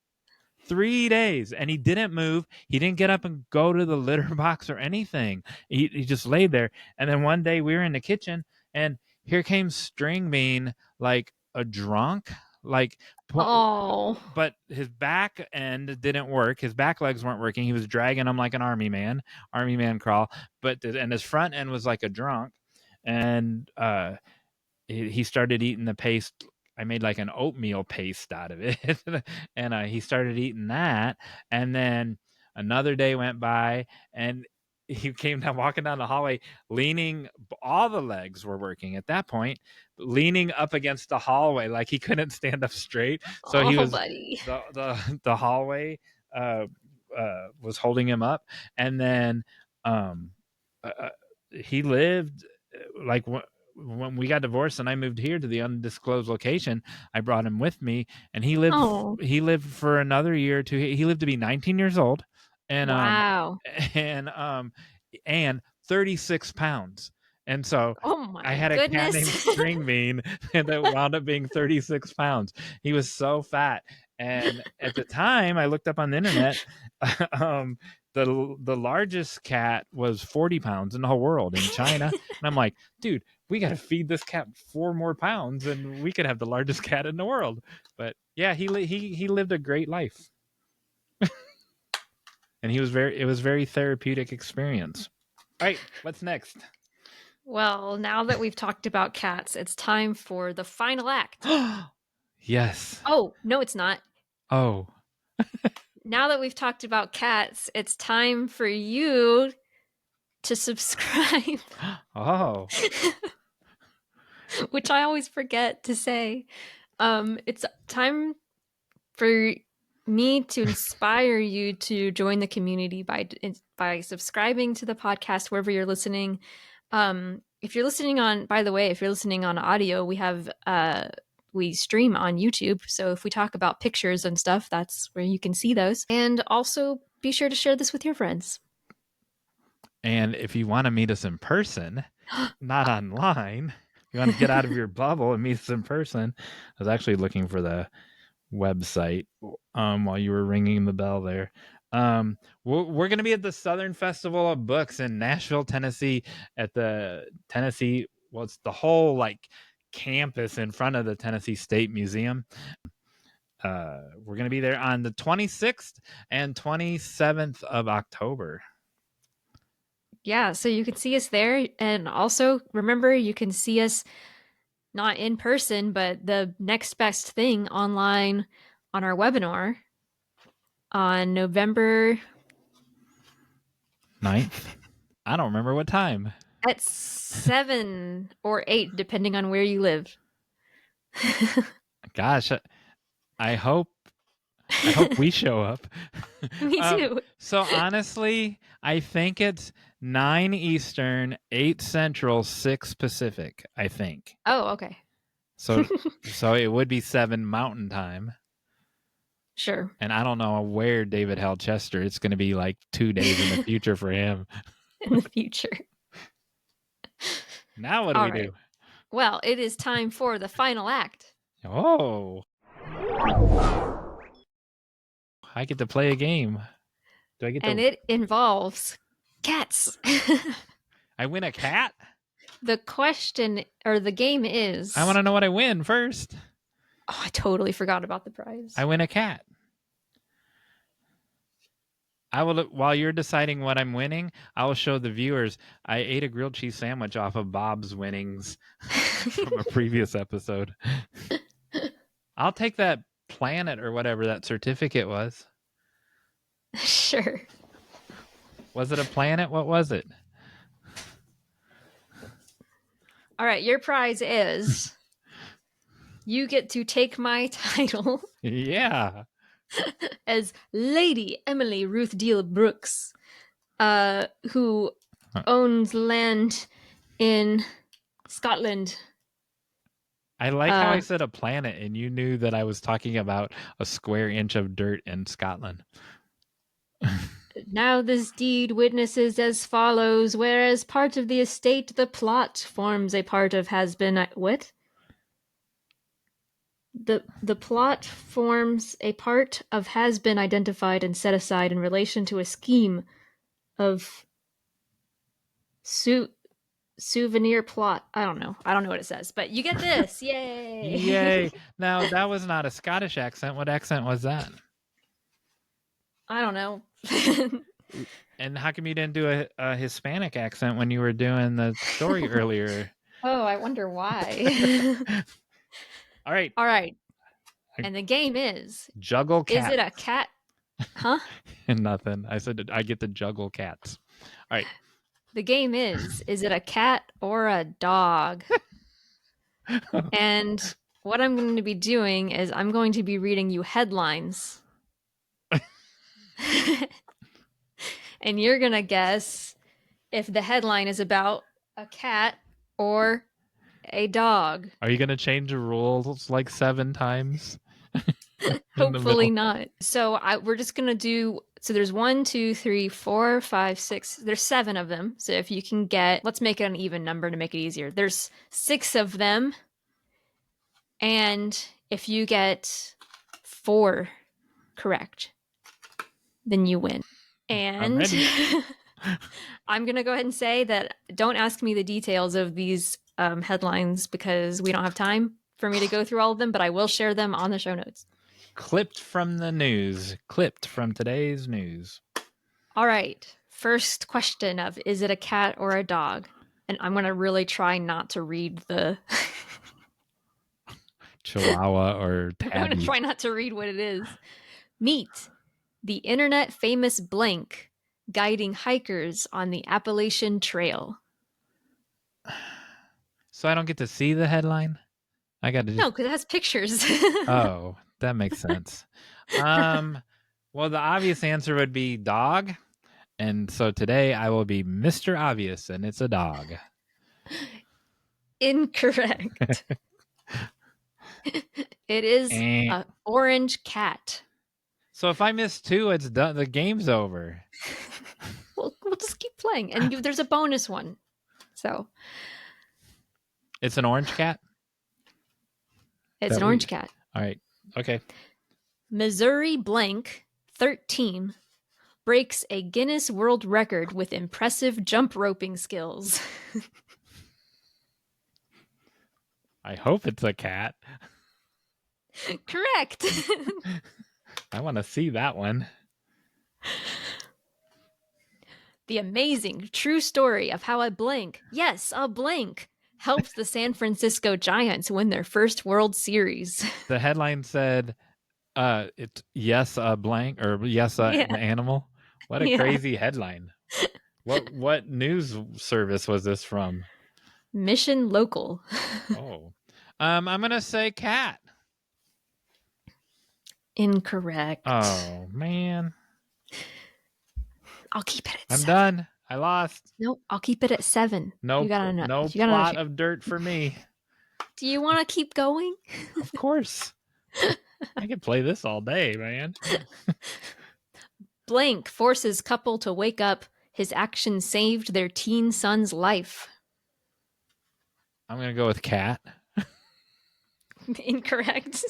3 days, and he didn't move. He didn't get up and go to the litter box or anything. He just laid there. And then one day we were in the kitchen, and here came Stringbean like a drunk, like but his back end didn't work. His back legs weren't working. He was dragging them like an army man crawl. And his front end was like a drunk, and he started eating the paste. I made like an oatmeal paste out of it, and he started eating that. And then another day went by, and he came down, walking down the hallway, leaning. All the legs were working at that point, leaning up against the hallway like he couldn't stand up straight. So he was buddy. the hallway was holding him up, and then he lived like when we got divorced and I moved here to the undisclosed location, I brought him with me, and he lived for another year or two. He lived to be 19 years old, and wow. And 36 pounds. And so I had a cat named Stringbean that wound up being 36 pounds. He was so fat. And at the time, I looked up on the internet, the largest cat was 40 pounds in the whole world in China. And I'm like, dude, we got to feed this cat 4 more pounds and we could have the largest cat in the world. But yeah, he lived a great life. And it was very therapeutic experience. All right, what's next? Well, now that we've talked about cats, it's time for the final act. Yes. Oh, no, it's not. Oh. Now that we've talked about cats, it's time for you to subscribe. Oh. Which I always forget to say. It's time for me to inspire you to join the community by subscribing to the podcast wherever you're listening. If you're listening on, by the way, if you're listening on audio, we stream on YouTube. So if we talk about pictures and stuff, that's where you can see those. And also be sure to share this with your friends. And if you want to meet us in person, not online, you want to get out of your bubble and meet us in person. I was actually looking for the website while you were ringing the bell there. We're going to be at the Southern Festival of Books in Nashville, Tennessee, at the Tennessee. Well, it's the whole like campus in front of the Tennessee State Museum. We're going to be there on the 26th and 27th of October. Yeah, so you can see us there. And also, remember, you can see us not in person, but the next best thing online on our webinar on November 9th. I don't remember what time. At 7 or 8, depending on where you live. Gosh, I hope we show up. Me too. So honestly, I think it's 9 Eastern, 8 Central, 6 Pacific, I think. Oh, okay. So it would be 7 Mountain Time. Sure. And I don't know where David held Chester. It's going to be like 2 days in the future for him. In the future. Now what do we do? Well, it is time for the final act. Oh. I get to play a game. Do I get to... And it involves cats. I win a cat? The question, or the game is... I want to know what I win first. Oh, I totally forgot about the prize. I win a cat. I will, while you're deciding what I'm winning, I will show the viewers I ate a grilled cheese sandwich off of Bob's winnings from a previous episode. I'll take that planet or whatever that certificate was. Sure. Was it a planet? What was it? All right, your prize is you get to take my title. Yeah. As Lady Emily Ruth Deal Brooks, who owns land in Scotland. I like how I said a planet and you knew that I was talking about a square inch of dirt in Scotland. Now this deed witnesses as follows, whereas part of the estate, the plot, forms a part of has been... What? The plot forms a part of has been identified and set aside in relation to a scheme of souvenir plot. I don't know what it says, but you get this. Yay. Yay. Now, that was not a Scottish accent. What accent was that? I don't know. And how come you didn't do a Hispanic accent when you were doing the story earlier? Oh, I wonder why. All right. And the game is juggle cats. Is it a cat? Huh? Nothing. I said I get to juggle cats. All right. The game is it a cat or a dog? And what I'm going to be doing is I'm going to be reading you headlines. And you're going to guess if the headline is about a cat or a dog. Are you going to change the rules like 7 times? Hopefully not. So we're just going to do... So there's 1, 2, 3, 4, 5, 6. There's 7 of them. So if you can get... Let's make it an even number to make it easier. There's 6 of them. And if you get 4 correct, then you win. And I'm going to go ahead and say that don't ask me the details of these headlines because we don't have time for me to go through all of them, but I will share them on the show notes. Clipped from the news. Clipped from today's news. All right. First question of, is it a cat or a dog? And I'm going to really try not to read the... Chihuahua or tabby. I'm going to try not to read what it is. Meet the internet famous blank guiding hikers on the Appalachian Trail. So I don't get to see the headline? I got to... No, because it has pictures. Oh, that makes sense. Well, the obvious answer would be dog. And so today I will be Mr. Obvious, and it's a dog. Incorrect. It is an orange cat. So if I miss 2, it's done. The game's over. We'll just keep playing. And there's a bonus one. So it's an orange cat? It's an orange cat. All right. Okay. Missouri blank 13 breaks a Guinness World Record with impressive jump roping skills. I hope it's a cat. Correct. I want to see that one. The amazing true story of how a blank, yes, a blank, helped the San Francisco Giants win their first World Series. The headline said, it's yes, a blank, or yes, an animal. What a crazy headline. What news service was this from? Mission Local. Oh. I'm going to say cat. Incorrect. Oh, man. I'll keep it at 7. I'm done. I lost. Nope, I'll keep it at 7. No plot of dirt for me. Do you want to keep going? Of course. I could play this all day, man. Blank forces couple to wake up. His action saved their teen son's life. I'm going to go with cat. Incorrect.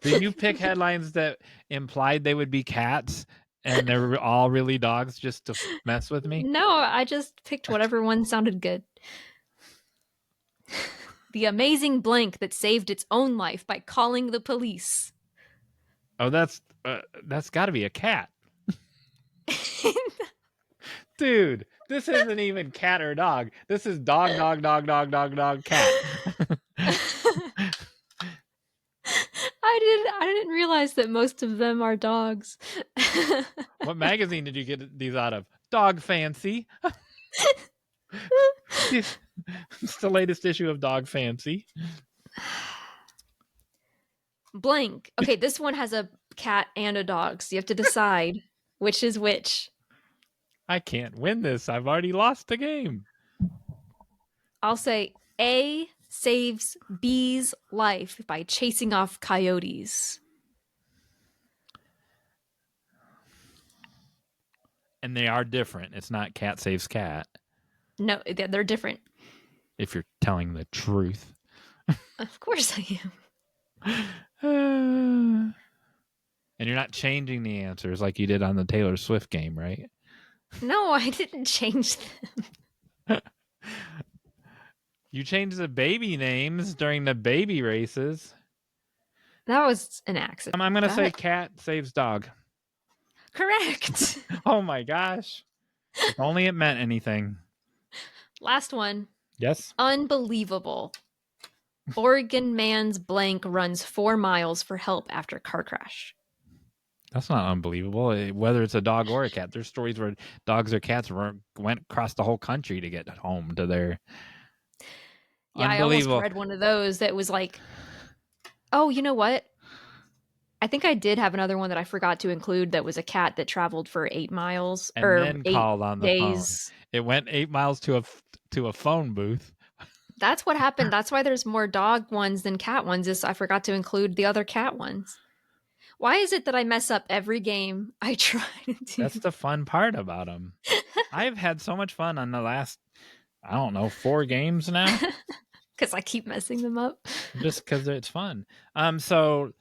Did you pick headlines that implied they would be cats and they're all really dogs just to mess with me? No, I just picked whatever one sounded good. The amazing blank that saved its own life by calling the police. Oh, that's got to be a cat. Dude, this isn't even cat or dog. This is dog, cat. I didn't realize that most of them are dogs. What magazine did you get these out of? Dog Fancy. It's the latest issue of Dog Fancy. Blank. Okay, this one has a cat and a dog, so you have to decide which is which. I can't win this. I've already lost the game. I'll say A, saves Bee's life by chasing off coyotes? And they are different. It's not cat saves cat. No, they're different. If you're telling the truth. Of course I am. And you're not changing the answers like you did on the Taylor Swift game, right? No, I didn't change them. You changed the baby names during the baby races. That was an accident. I'm going to say cat saves dog. Correct. Oh my gosh. If only it meant anything. Last one. Yes. Unbelievable. Oregon man's blank runs 4 miles for help after car crash. That's not unbelievable. Whether it's a dog or a cat, there's stories where dogs or cats went across the whole country to get home to their. Yeah, I almost read one of those that was like, oh, you know what? I think I did have another one that I forgot to include that was a cat that traveled for 8 miles and or then 8 called on the days. phone. It went 8 miles to a phone booth. That's what happened. That's why there's more dog ones than cat ones. Is I forgot to include the other cat ones. Why is it that I mess up every game I try to do? That's the fun part about them. I've had so much fun on the last, I don't know, 4 games now. Because I keep messing them up. Just because it's fun. So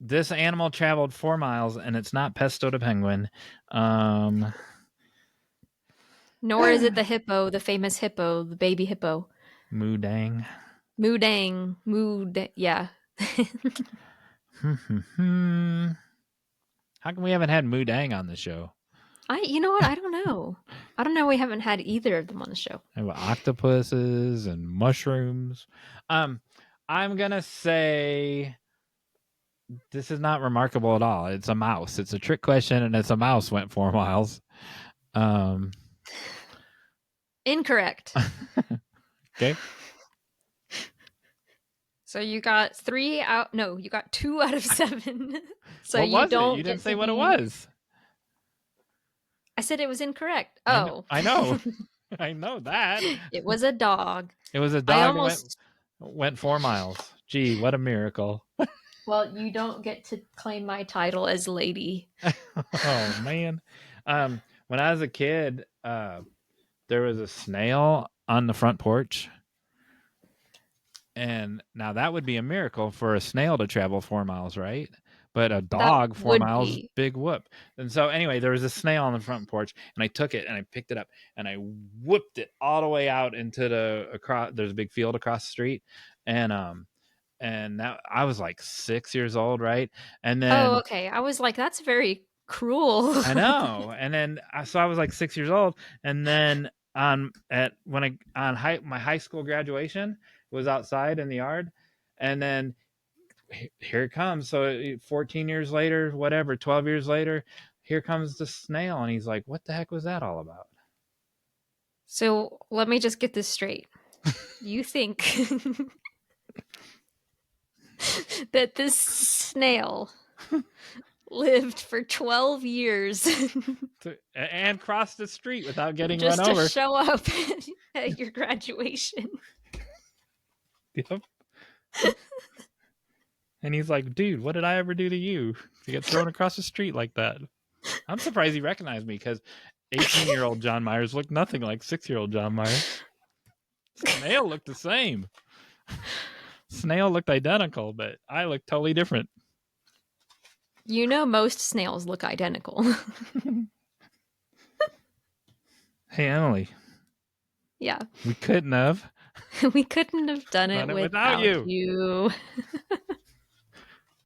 this animal traveled 4 miles, and it's not Pesto the penguin. Nor is it the hippo, the famous hippo, the baby hippo. Moodang. Yeah. How come we haven't had Moodang on the show? You know what? I don't know. I don't know. We haven't had either of them on the show. Octopuses and mushrooms. I'm gonna say this is not remarkable at all. It's a mouse. It's a trick question, and it's a mouse went 4 miles. Incorrect. Okay. So you got 3 out. No, you got 2 out of 7. So what you was don't. It? You didn't say what it was. I said it was incorrect. I know. I know that. It was a dog. It was a dog went 4 miles. Gee, what a miracle. Well, you don't get to claim my title as lady. Oh, man. When I was a kid, there was a snail on the front porch. And now that would be a miracle for a snail to travel 4 miles, right? But a dog 4 miles, big whoop. And so anyway, there was a snail on the front porch, and I took it and I picked it up and I whipped it all the way out into there's a big field across the street. And that I was like 6 years old, right? And then okay. I was like, that's very cruel. I know. And then so I was like 6 years old, and then my high school graduation was outside in the yard, and then here it comes. So 14 years later, whatever, 12 years later, here comes the snail, and he's like, what the heck was that all about? So let me just get this straight. You think that this snail lived for 12 years and crossed the street without getting just run over to show up at your graduation? Yep. And he's like, dude, what did I ever do to you to get thrown across the street like that? I'm surprised he recognized me, because 18-year-old John Meyers looked nothing like 6-year-old John Meyers. Snail looked the same. Snail looked identical, but I looked totally different. You know, most snails look identical. Hey, Emily. Yeah. We couldn't have. We couldn't have done it without you.